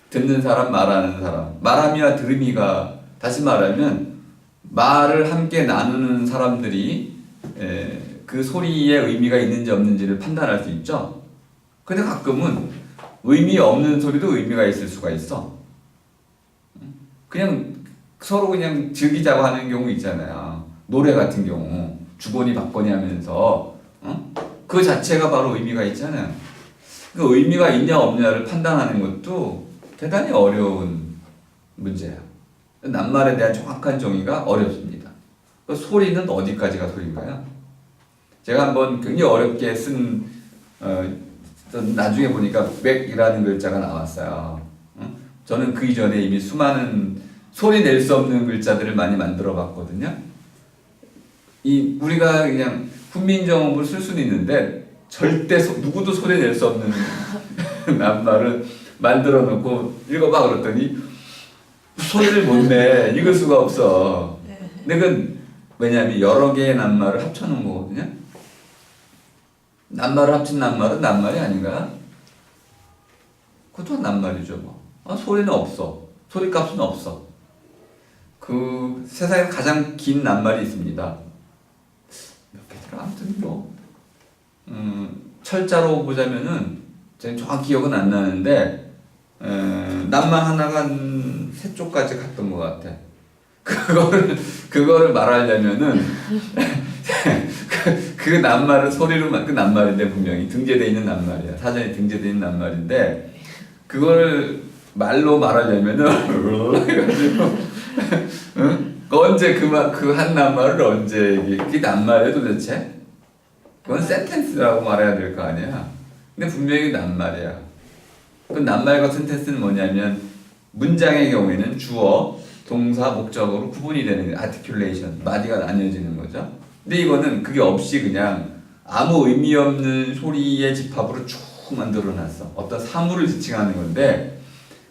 듣는 사람, 말하는 사람. 말함이와 들음이가, 다시 말하면 말을 함께 나누는 사람들이 그 소리에 의미가 있는지 없는지를 판단할 수 있죠. 근데 가끔은 의미 없는 소리도 의미가 있을 수가 있어. 그냥 서로 그냥 즐기자고 하는 경우 있잖아요. 노래 같은 경우 주거니 받거니 하면서 그 자체가 바로 의미가 있잖아요. 그 의미가 있냐 없냐를 판단하는 것도 대단히 어려운 문제예요. 낱말에 대한 정확한 정의가 어렵습니다. 그 소리는 어디까지가 소리인가요? 제가 한번 굉장히 어렵게 쓴 나중에 보니까 맥이라는 글자가 나왔어요. 저는 그 이전에 이미 수많은 소리 낼 수 없는 글자들을 많이 만들어 봤거든요. 우리가 그냥 훈민정음을 쓸 수는 있는데 절대 누구도 소리 낼 수 없는 낱말을 만들어 놓고 읽어봐 그랬더니 소리를 못 내. 읽을 수가 없어. 근데 그건 왜냐하면 여러 개의 낱말을 합쳐 놓은 거거든요. 낱말을 합친 낱말은 낱말이 아닌가? 그것도 낱말이죠 뭐. 소리는 없어. 소리값은 없어. 그 세상에서 가장 긴 낱말이 있습니다. 몇 개더라? 아무튼 뭐 철자로 보자면은 제가 정확히 기억은 안 나는데 낱말 하나가 한 3쪽까지 갔던 것 같아. 그거를 말하려면은 그 낱말은 소리로 그 낱말인데 분명히 등재되어 있는 낱말이야. 사전에 등재되어 있는 낱말인데 그걸 말로 말하려면은 해가지고 응? 언제 그 한 낱말을 언제 그게 낱말이야 도대체? 그건 센텐스라고 말해야 될 거 아니야. 근데 분명히 낱말이야. 그 낱말과 센텐스는 뭐냐면 문장의 경우에는 주어, 동사, 목적어로 구분이 되는 아티큘레이션, 마디가 나뉘어지는 거죠. 근데 이거는 그게 없이 그냥 아무 의미 없는 소리의 집합으로 쭉 만들어놨어. 어떤 사물을 지칭하는 건데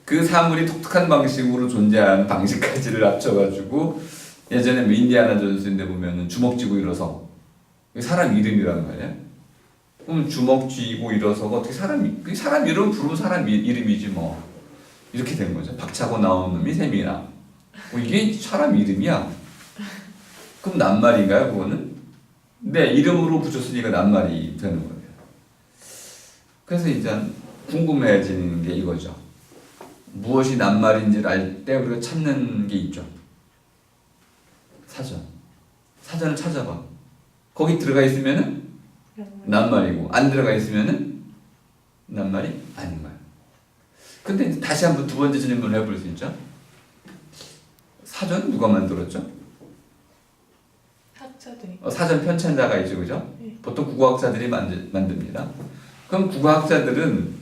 그 사물이 독특한 방식으로 존재하는 방식까지를 합쳐가지고 예전에 뭐 인디아나 존스인데 보면은 주먹 쥐고 일어서 사람 이름이란 말이야. 그럼 주먹 쥐고 일어서가 어떻게 그 사람 이름 부르면 사람 이름이지 뭐. 이렇게 된 거죠. 박차고 나온 놈이 셈이나. 이게 사람 이름이야. 그럼 낱말인가요, 그거는? 네, 이름으로 붙였으니까 낱말이 되는 거예요. 그래서 이제 궁금해지는 게 이거죠. 무엇이 낱말인지를 알 때 우리가 찾는 게 있죠. 사전. 사전을 찾아봐. 거기 들어가 있으면은 낱말이고 안 들어가 있으면은 낱말이 아닌 거야. 근데 이제 다시 한번 두 번째 질문을 해볼 수 있죠. 사전 누가 만들었죠? 학자들이. 사전 편찬자가 있죠, 그죠? 네. 보통 국어학자들이 만듭니다. 그럼 국어학자들은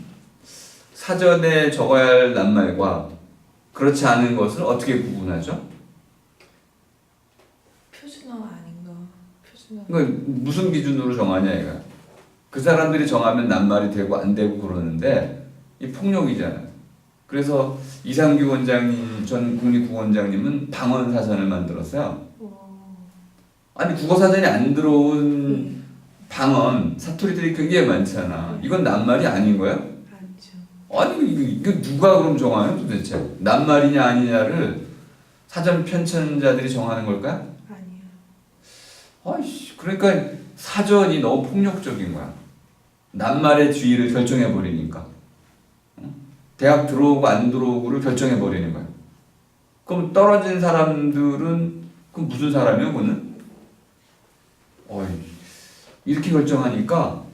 사전에 적어야 할 낱말과 그렇지 않은 것을 어떻게 구분하죠? 표준어 아닌가? 표준어. 그러니까 무슨 기준으로 정하냐 이거. 그 사람들이 정하면 낱말이 되고 안 되고 그러는데 이 폭력이잖아요. 그래서 이상규 원장님 전 국립국어원장님은 방언 사전을 만들었어요. 아니 국어 사전에 안 들어온 방언 사투리들이 굉장히 많잖아. 이건 낱말이 아닌 거야? 아니죠. 아니 이거 누가 그럼 정하요 도대체? 낱말이냐 아니냐를 사전 편찬자들이 정하는 걸까? 아니요. 아이씨, 그러니까 사전이 너무 폭력적인 거야. 낱말의 주의를 결정해 버리니까. 대학 들어오고 안 들어오고를 결정해 버리는 거야. 그럼 떨어진 사람들은 그 무슨 사람이야, 그거는? 어이, 이렇게 결정하니까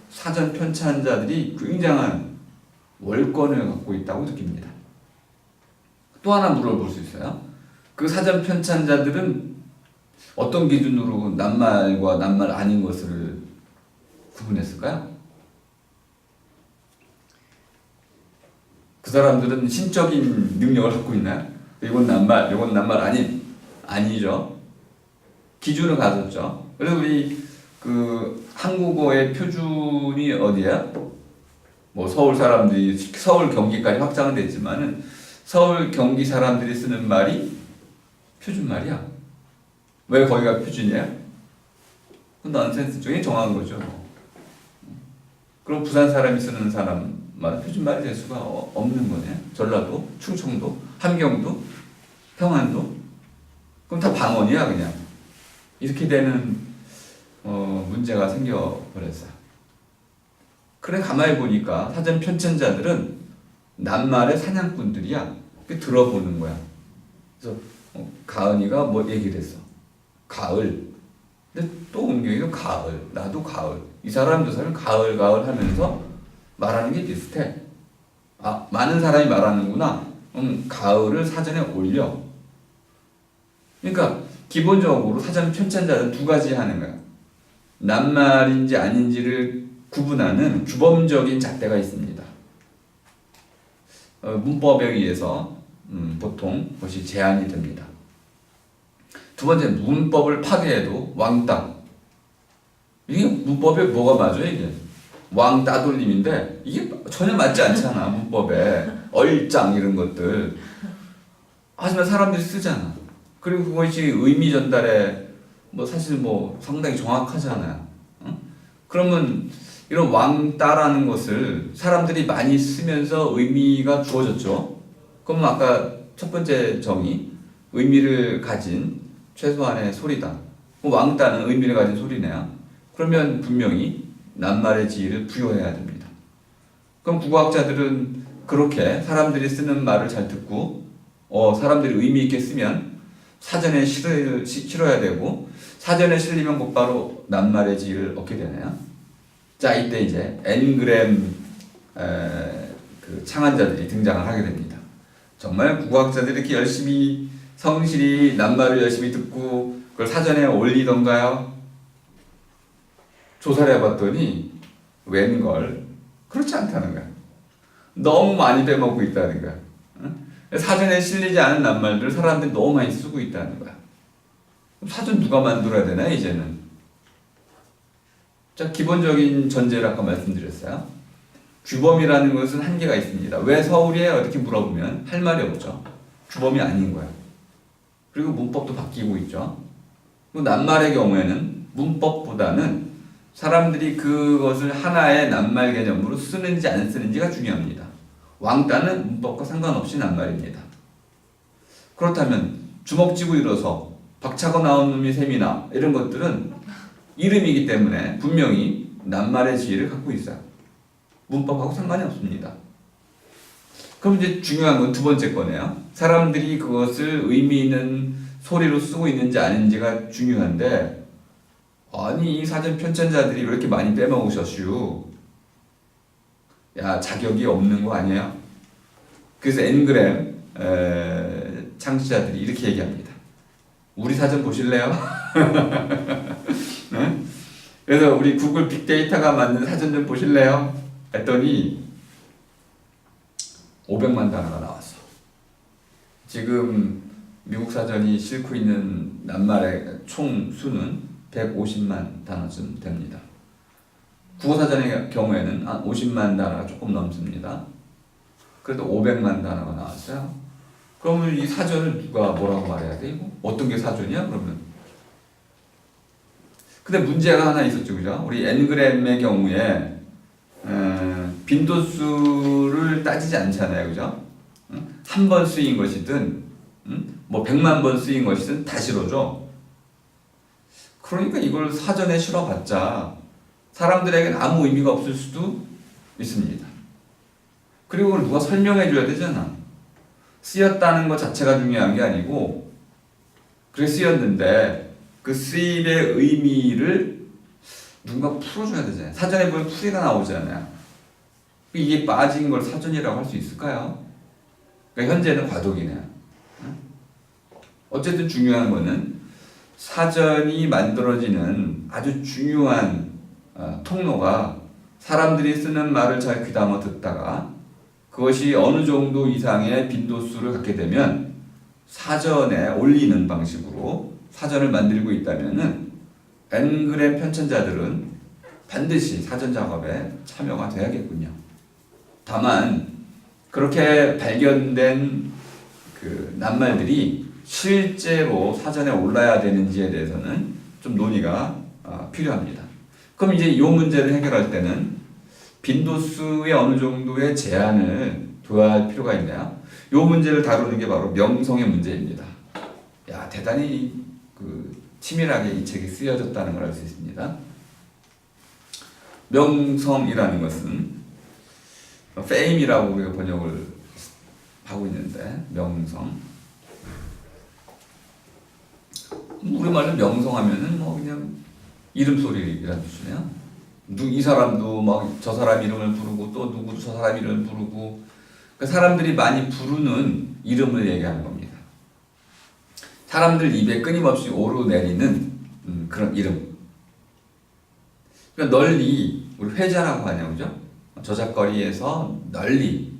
사전 편찬자들이 굉장한 월권을 갖고 있다고 느낍니다. 또 하나 물어볼 수 있어요. 그 사전 편찬자들은 어떤 기준으로 낱말과 낱말 아닌 것을 구분했을까요? 그 사람들은 신적인 능력을 갖고 있나요? 이건 낱말, 이건 낱말 아니죠. 기준을 가졌죠. 그래서 우리 그 한국어의 표준이 어디야? 뭐 서울 사람들이 서울 경기까지 확장은 됐지만은 서울 경기 사람들이 쓰는 말이 표준 말이야. 왜 거기가 표준이야? 그건 넌센스 중에 정한 거죠. 그럼 부산 사람이 쓰는 사람 말 표준 말이 될 수가 없는 거네. 전라도, 충청도, 함경도, 평안도. 그럼 다 방언이야 그냥. 이렇게 되는 문제가 생겨버렸어요. 그래 가만히 보니까 사전 편찬자들은 낱말의 사냥꾼들이야. 들어보는 거야. 그래서 가은이가 뭐 얘기를 했어. 가을. 근데 또 은경이가 가을. 나도 가을. 이 사람 저 사람 가을 하면서 말하는 게 비슷해. 아, 많은 사람이 말하는구나. 가을을 사전에 올려. 그러니까 기본적으로 사전 편찬자는 두 가지 하는 거야. 낱말인지 아닌지를 구분하는 규범적인 잣대가 있습니다. 문법에 의해서 보통 그것이 제한이 됩니다. 두 번째, 문법을 파괴해도 왕따. 이게 문법에 뭐가 맞아요 이게? 왕따돌림인데 이게 전혀 맞지 않잖아 문법에. 얼짱 이런 것들. 하지만 사람들이 쓰잖아. 그리고 그것이 의미 전달에 뭐 사실 뭐 상당히 정확하잖아요. 그러면 이런 왕따라는 것을 사람들이 많이 쓰면서 의미가 주어졌죠. 그럼 아까 첫 번째 정의, 의미를 가진 최소한의 소리다. 왕따는 의미를 가진 소리네요. 그러면 분명히 낱말의 지위를 부여해야 됩니다. 그럼 국어학자들은 그렇게 사람들이 쓰는 말을 잘 듣고 사람들이 의미 있게 쓰면 사전에 실어야 되고 사전에 실리면 곧바로 낱말의 지위를 얻게 되나요? 자, 이때 이제 N그램 그 창안자들이 등장을 하게 됩니다. 정말 국어학자들이 이렇게 열심히 성실히 낱말을 열심히 듣고 그걸 사전에 올리던가요? 조사를 해봤더니 웬걸 그렇지 않다는 거야. 너무 많이 빼먹고 있다는 거야. 사전에 실리지 않은 낱말들을 사람들이 너무 많이 쓰고 있다는 거야. 사전 누가 만들어야 되나 이제는? 자, 기본적인 전제를 아까 말씀드렸어요. 규범이라는 것은 한계가 있습니다. 왜 서울이에요? 이렇게 물어보면 할 말이 없죠. 규범이 아닌 거야. 그리고 문법도 바뀌고 있죠. 낱말의 경우에는 문법보다는 사람들이 그것을 하나의 낱말 개념으로 쓰는지 안 쓰는지가 중요합니다. 왕따는 문법과 상관없이 낱말입니다. 그렇다면 주먹쥐고 일어서 박차고 나온 놈이 셈이나 이런 것들은 이름이기 때문에 분명히 낱말의 지위를 갖고 있어요. 문법하고 상관이 없습니다. 그럼 이제 중요한 건 두 번째 거네요. 사람들이 그것을 의미 있는 소리로 쓰고 있는지 아닌지가 중요한데 아니 이 사전 편찬자들이 왜 이렇게 많이 빼먹으셨슈? 야 자격이 없는 거 아니에요? 그래서 N그램 창시자들이 이렇게 얘기합니다. 우리 사전 보실래요? 네? 그래서 우리 구글 빅데이터가 만든 사전 좀 보실래요? 했더니 500만 단어가 나왔어. 지금 미국 사전이 싣고 있는 낱말의 총 수는 150만 단어쯤 됩니다. 국어 사전의 경우에는 한 50만 단어가 조금 넘습니다. 그래도 500만 단어가 나왔어요. 그러면 이 사전을 누가 뭐라고 말해야 돼? 이거? 어떤 게 사전이야? 그러면. 근데 문제가 하나 있었죠, 그죠? 우리 N그램의 경우에 빈도수를 따지지 않잖아요, 그죠? 한 번 쓰인 것이든 뭐 100만 번 쓰인 것이든 다 실어줘. 그러니까 이걸 사전에 실어봤자 사람들에게는 아무 의미가 없을 수도 있습니다. 그리고 그걸 누가 설명해 줘야 되잖아. 쓰였다는 것 자체가 중요한 게 아니고 그래 쓰였는데 그 쓰임의 의미를 누군가 풀어줘야 되잖아요. 사전에 보면 풀이가 나오잖아요. 이게 빠진 걸 사전이라고 할 수 있을까요? 그러니까 현재는 과도기네요. 어쨌든 중요한 거는 사전이 만들어지는 아주 중요한 통로가 사람들이 쓰는 말을 잘 귀담아 듣다가 그것이 어느 정도 이상의 빈도수를 갖게 되면 사전에 올리는 방식으로 사전을 만들고 있다면은 N그램 편찬자들은 반드시 사전 작업에 참여가 돼야겠군요. 다만 그렇게 발견된 그 낱말들이 실제로 사전에 올라야 되는지에 대해서는 좀 논의가 필요합니다. 그럼 이제 이 문제를 해결할 때는 빈도수의 어느 정도의 제한을 둬야 할 필요가 있나요? 이 문제를 다루는 게 바로 명성의 문제입니다. 야, 대단히 그 치밀하게 이 책이 쓰여졌다는 걸 알 수 있습니다. 명성이라는 것은 fame이라고 우리가 번역을 하고 있는데 명성. 우리말로 명성하면은 뭐 그냥 이름소리라는 뜻이네요. 이 사람도 막 저 사람 이름을 부르고 또 누구도 저 사람 이름을 부르고 그러니까 사람들이 많이 부르는 이름을 얘기하는 겁니다. 사람들 입에 끊임없이 오르내리는 그런 이름. 그러니까 널리 우리 회자라고 하냐 그죠? 저작거리에서 널리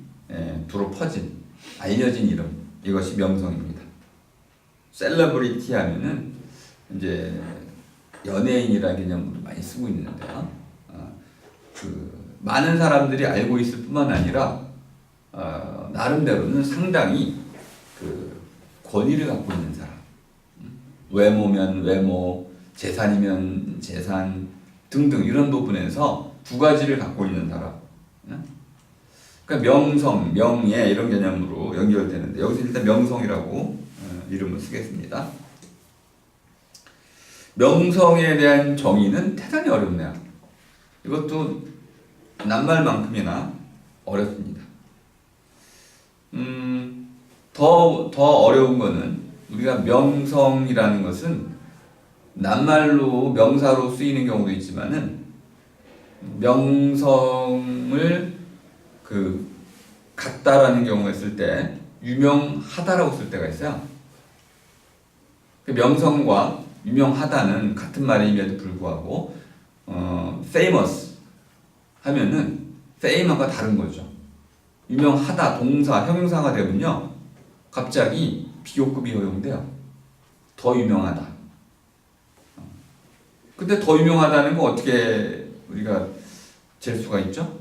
두루 퍼진 알려진 이름 이것이 명성입니다. 셀러브리티 하면은 이제 연예인이라는 개념으로 많이 쓰고 있는데요. 그 많은 사람들이 알고 있을 뿐만 아니라 나름대로는 상당히 그 권위를 갖고 있는 사람. 외모면 외모, 재산이면 재산 등등 이런 부분에서 두 가지를 갖고 있는 사람. 그러니까 명성, 명예 이런 개념으로 연결되는데 여기서 일단 명성이라고 이름을 쓰겠습니다. 명성에 대한 정의는 대단히 어렵네요. 이것도 낱말만큼이나 어렵습니다. 더 어려운 거는 우리가 명성이라는 것은 낱말로 명사로 쓰이는 경우도 있지만은 명성을 그 같다라는 경우에 쓸 때 유명하다라고 쓸 때가 있어요. 그 명성과 유명하다는 같은 말임에도 불구하고 famous 하면은 fame과 다른 거죠. 유명하다 동사 형용사가 되면요 갑자기 비교급이 허용돼요. 더 유명하다. 근데 더 유명하다는 거 어떻게 우리가 잴 수가 있죠?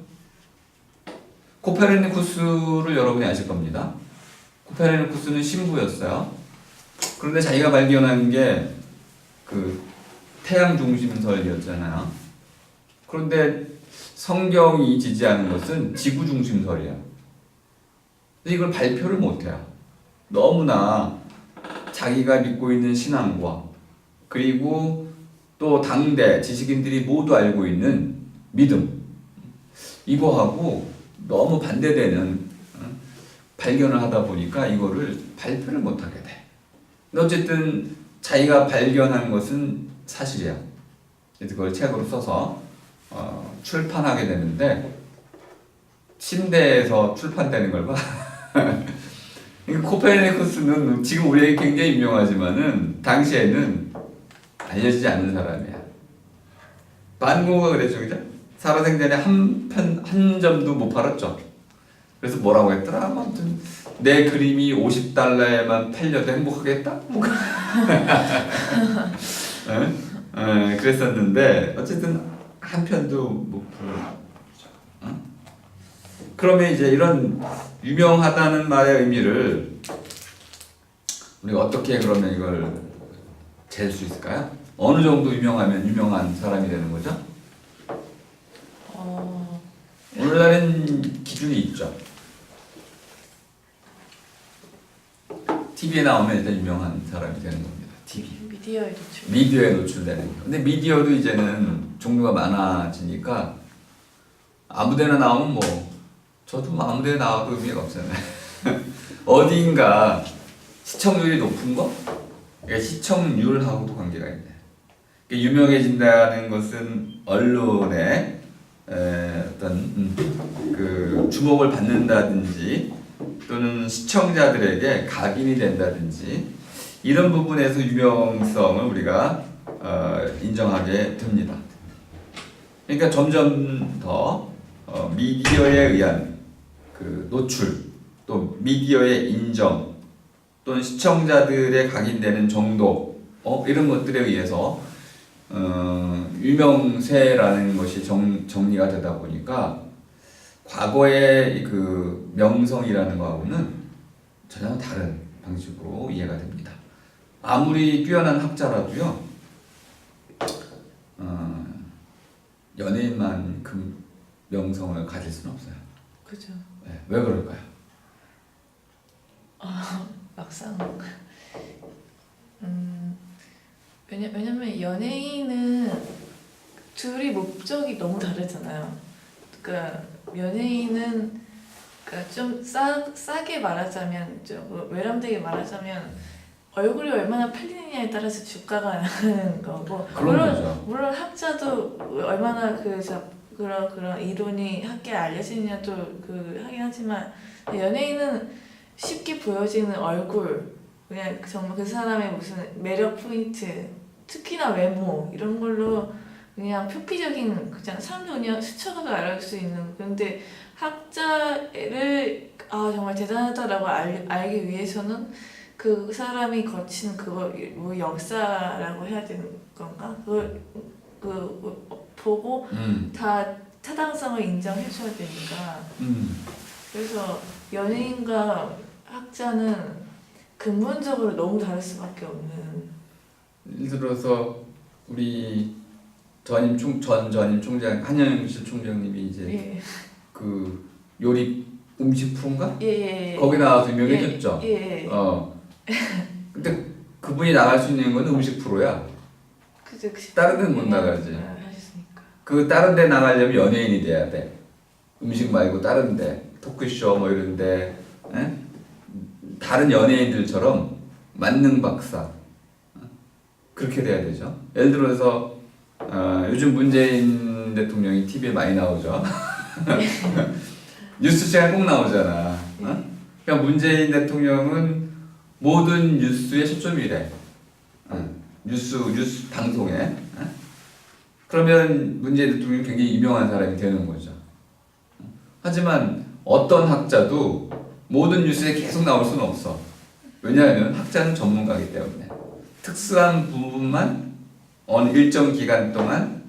코페르니쿠스를 여러분이 아실 겁니다. 코페르니쿠스는 신부였어요. 그런데 자기가 발견한 게 그 태양 중심설이었잖아요. 그런데 성경이 지지하는 것은 지구 중심설이에요. 근데 이걸 발표를 못해요. 너무나 자기가 믿고 있는 신앙과 그리고 또 당대 지식인들이 모두 알고 있는 믿음 이거하고 너무 반대되는 발견을 하다 보니까 이거를 발표를 못하게 돼. 근데 어쨌든 자기가 발견한 것은 사실이야. 그래서 그걸 책으로 써서 출판하게 되는데 침대에서 출판되는 걸 봐. 코페르니쿠스는 지금 우리에게 굉장히 유명하지만은 당시에는 알려지지 않는 사람이야. 반고가 그랬죠, 그죠? 살아생전에 한 점도 못 팔았죠. 그래서 뭐라고 했더라? 아무튼 내 그림이 $50에만 팔려도 행복하겠다? 뭐 그랬었는데 어쨌든 한 편도 못 팔았죠. 그러면 이제 이런 유명하다는 말의 의미를 우리가 어떻게 그러면 이걸 잴 수 있을까요? 어느 정도 유명하면 유명한 사람이 되는 거죠? 오늘날은 기준이 있죠. TV에 나오면 일단 유명한 사람이 되는 겁니다. TV. 미디어에 노출되는 거. 근데 미디어도 이제는 종류가 많아지니까 아무데나 나오면 뭐 저도 뭐 아무데나 나와도 의미가 없잖아요. 어딘가 시청률이 높은 거? 그러니까 시청률하고도 관계가 있네. 그러니까 유명해진다는 것은 언론의 어떤 그 주목을 받는다든지 또는 시청자들에게 각인이 된다든지 이런 부분에서 유명성을 우리가 인정하게 됩니다. 그러니까 점점 더 미디어에 의한 그 노출 또 미디어의 인정 또는 시청자들의 각인되는 정도 이런 것들에 의해서 유명세라는 것이 정리가 되다 보니까 과거의 그 명성이라는 거하고는 전혀 다른 방식으로 이해가 됩니다. 아무리 뛰어난 학자라도요, 연예인만큼 명성을 가질 수는 없어요. 그죠. 네, 왜 그럴까요? 막상 왜냐면 연예인은 둘이 목적이 너무 다르잖아요. 그러니까 연예인은 그러니까 좀 싸게 말하자면 좀 외람되게 말하자면 얼굴이 얼마나 팔리느냐에 따라서 주가가 나는 거고 물론 학자도 얼마나 그런 이론이 학계에 알려지느냐도 하긴 하지만 연예인은 쉽게 보여지는 얼굴 그냥 정말 그 사람의 무슨 매력 포인트 특히나 외모 이런 걸로 그냥 표피적인 그냥 사람들 그냥 스쳐가도 알아볼 수 있는 그런데 학자를 정말 대단하다라고 알기 위해서는 그 사람이 거친 그거 뭐 역사라고 해야 되는 건가? 그걸 보고 다 타당성을 인정해줘야 되니까 그래서 연예인과 학자는 근본적으로 너무 다를 수밖에 없는. 예를 들어서 우리 전 전임 총장 한영실 총장님이 이제 그 요리 음식 프로인가? 거기 나와서 유명해졌죠. 근데 그분이 나갈 수 있는 건 음식 프로야. 다른 데는 못 나가지. 그 다른 데 나가려면 연예인이 돼야 돼. 음식 말고 다른 데 토크쇼 뭐 이런 데 다른 연예인들처럼 만능 박사 그렇게 돼야 되죠. 예를 들어서 요즘 문재인 대통령이 TV에 많이 나오죠. 뉴스 시간 꼭 나오잖아. 그러니까 문재인 대통령은 모든 뉴스의 초점이래. 뉴스 방송에. 그러면 문재인 대통령이 굉장히 유명한 사람이 되는 거죠. 하지만 어떤 학자도 모든 뉴스에 계속 나올 수는 없어. 왜냐하면 학자는 전문가이기 때문에 특수한 부분만 어느 일정 기간 동안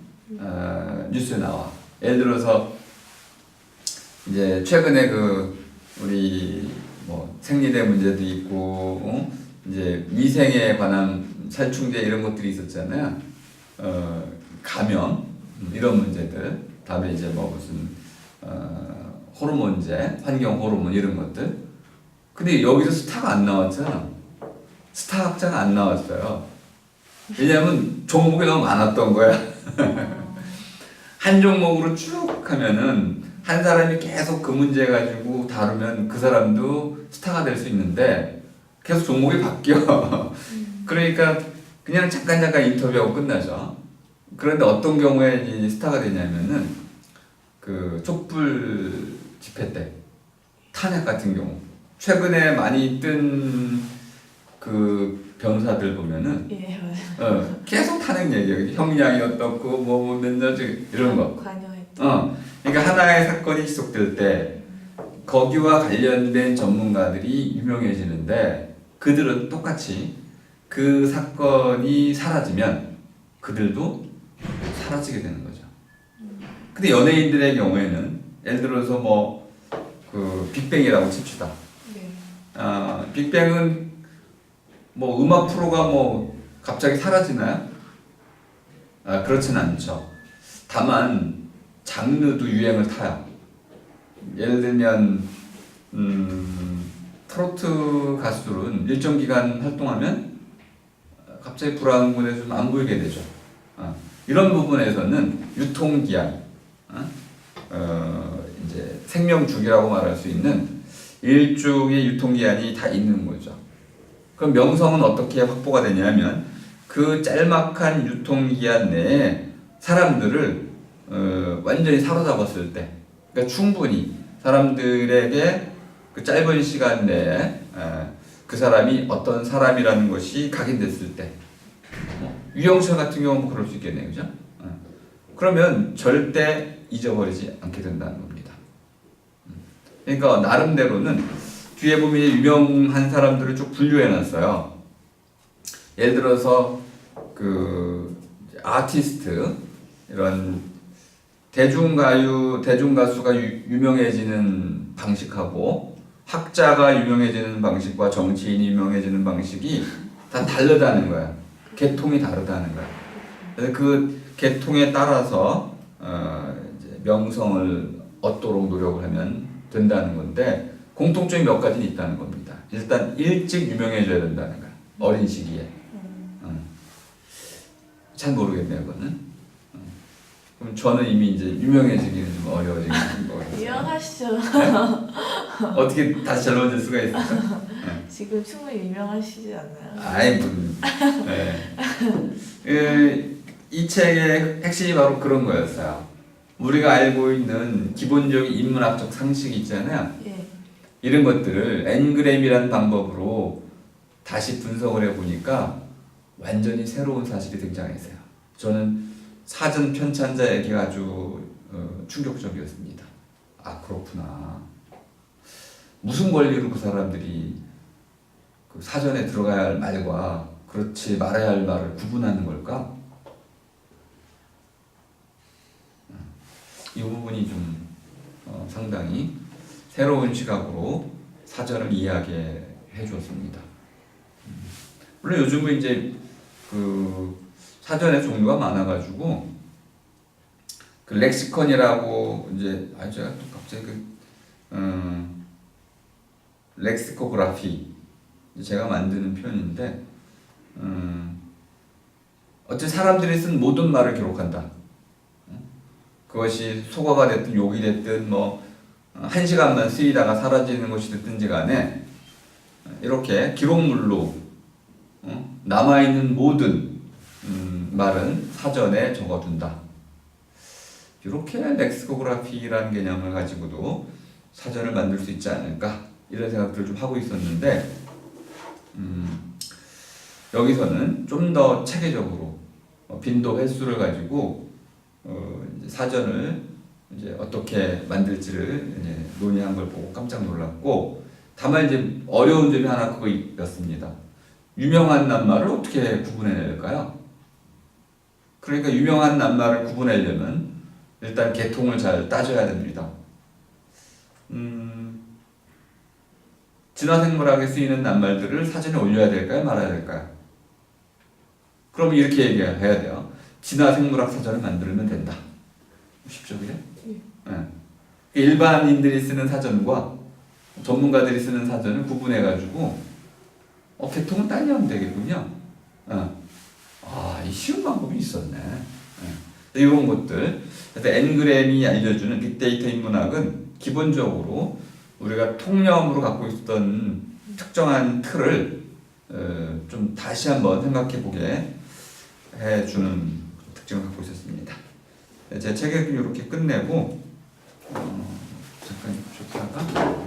뉴스에 나와. 예를 들어서 이제 최근에 우리 뭐 생리대 문제도 있고 이제 위생에 관한 살충제 이런 것들이 있었잖아요. 감염 이런 문제들. 다음에 이제 뭐 무슨 호르몬제, 환경 호르몬 이런 것들. 근데 여기서 스타가 안 나왔잖아. 스타 학자가 안 나왔어요. 왜냐하면 종목이 너무 많았던 거야. 한 종목으로 쭉 하면은 한 사람이 계속 그 문제 가지고 다루면 그 사람도 스타가 될 수 있는데 계속 종목이 바뀌어. 그러니까 그냥 잠깐 인터뷰하고 끝나죠. 그런데 어떤 경우에 이 스타가 되냐면은 그 촛불 집회 때 탄핵 같은 경우 최근에 많이 뜬 그 변호사들 보면은 예, 맞아요. 계속 탄핵 얘기해요. 형량이 어떻고 뭐 몇년 이런 거. 관여했죠. 그러니까 하나의 사건이 지속될 때 거기와 관련된 전문가들이 유명해지는데 그들은 똑같이 그 사건이 사라지면 그들도 사라지게 되는 거죠. 근데 연예인들의 경우에는 예를 들어서 뭐 그 빅뱅이라고 칩시다. 네. 빅뱅은 뭐 음악 프로가 뭐 갑자기 사라지나요? 그렇진 않죠. 다만 장르도 유행을 타요. 예를 들면 트로트 가수들은 일정 기간 활동하면 갑자기 불황군에 좀 안 보이게 되죠. 이런 부분에서는 유통기한, 이제 생명주기라고 말할 수 있는 일종의 유통기한이 다 있는 거죠. 그럼 명성은 어떻게 확보가 되냐면 그 짤막한 유통기한 내에 사람들을 완전히 사로잡았을 때, 그러니까 충분히 사람들에게 그 짧은 시간 내에 그 사람이 어떤 사람이라는 것이 각인됐을 때, 유영철 같은 경우는 그럴 수 있겠네요, 그죠? 그러면 절대 잊어버리지 않게 된다는 겁니다. 그러니까 나름대로는 뒤에 보면 유명한 사람들을 쭉 분류해놨어요. 예를 들어서 그 아티스트 이런 대중가수가 유명해지는 방식하고 학자가 유명해지는 방식과 정치인이 유명해지는 방식이 다 다르다는 거야. 계통이 다르다는 거야. 그래서 그 계통에 따라서 이제 명성을 얻도록 노력을 하면 된다는 건데 공통점이 몇 가지는 있다는 겁니다. 일단 일찍 유명해져야 된다는 거야. 어린 시기에. 잘 모르겠네요, 그거는. 그럼 저는 이미 이제 유명해지기는 좀 어려워진 것 같아요. 유명하시죠. 어떻게 다시 젊어질 수가 있을까? 지금 충분히 유명하시지 않나요? 아이, 네. 이 책의 핵심이 바로 그런 거였어요. 우리가 알고 있는 기본적인 인문학적 상식이 있잖아요. 예. 이런 것들을 엔그램이라는 방법으로 다시 분석을 해보니까 완전히 새로운 사실이 등장했어요. 저는 사전 편찬자 얘기가 아주 충격적이었습니다. 아, 그렇구나. 무슨 권리로 그 사람들이 그 사전에 들어가야 할 말과 그렇지 말아야 할 말을 구분하는 걸까? 이 부분이 좀 상당히 새로운 시각으로 사전을 이해하게 해주었습니다. 물론 요즘은 이제 그 사전의 종류가 많아가지고 그 렉시컨이라고 이제 제가 또 갑자기 렉시코그라피 제가 만드는 표현인데 어째 사람들이 쓴 모든 말을 기록한다. 그것이 속어가 됐든 욕이 됐든 뭐 1시간만 쓰이다가 사라지는 것이 됐든지 간에 이렇게 기록물로 남아있는 모든 말은 사전에 적어둔다. 이렇게 렉시코그라피라는 개념을 가지고도 사전을 만들 수 있지 않을까 이런 생각들을 좀 하고 있었는데 여기서는 좀 더 체계적으로 빈도 횟수를 가지고 이제 사전을 이제 어떻게 만들지를 이제 논의한 걸 보고 깜짝 놀랐고, 다만 이제 어려운 점이 하나 그거였습니다. 유명한 낱말을 어떻게 구분해낼까요? 그러니까 유명한 낱말을 구분하려면 일단 계통을 잘 따져야 됩니다. 진화생물학에 쓰이는 낱말들을 사전에 올려야 될까요? 말아야 될까요? 그럼 이렇게 얘기해야 돼요. 진화생물학 사전을 만들면 된다. 쉽죠, 그죠? 네. 일반인들이 쓰는 사전과 전문가들이 쓰는 사전을 구분해가지고 계통은 따려면 되겠군요. 이 쉬운 방법이 있었네. 이런 것들. 그래서 N그램이 알려주는 빅데이터 인문학은 기본적으로 우리가 통념으로 갖고 있었던 특정한 틀을 좀 다시 한번 생각해보게 해주는 특징을 갖고 있었습니다. 제 책을 이렇게 끝내고 잠깐 좀 쉬었다가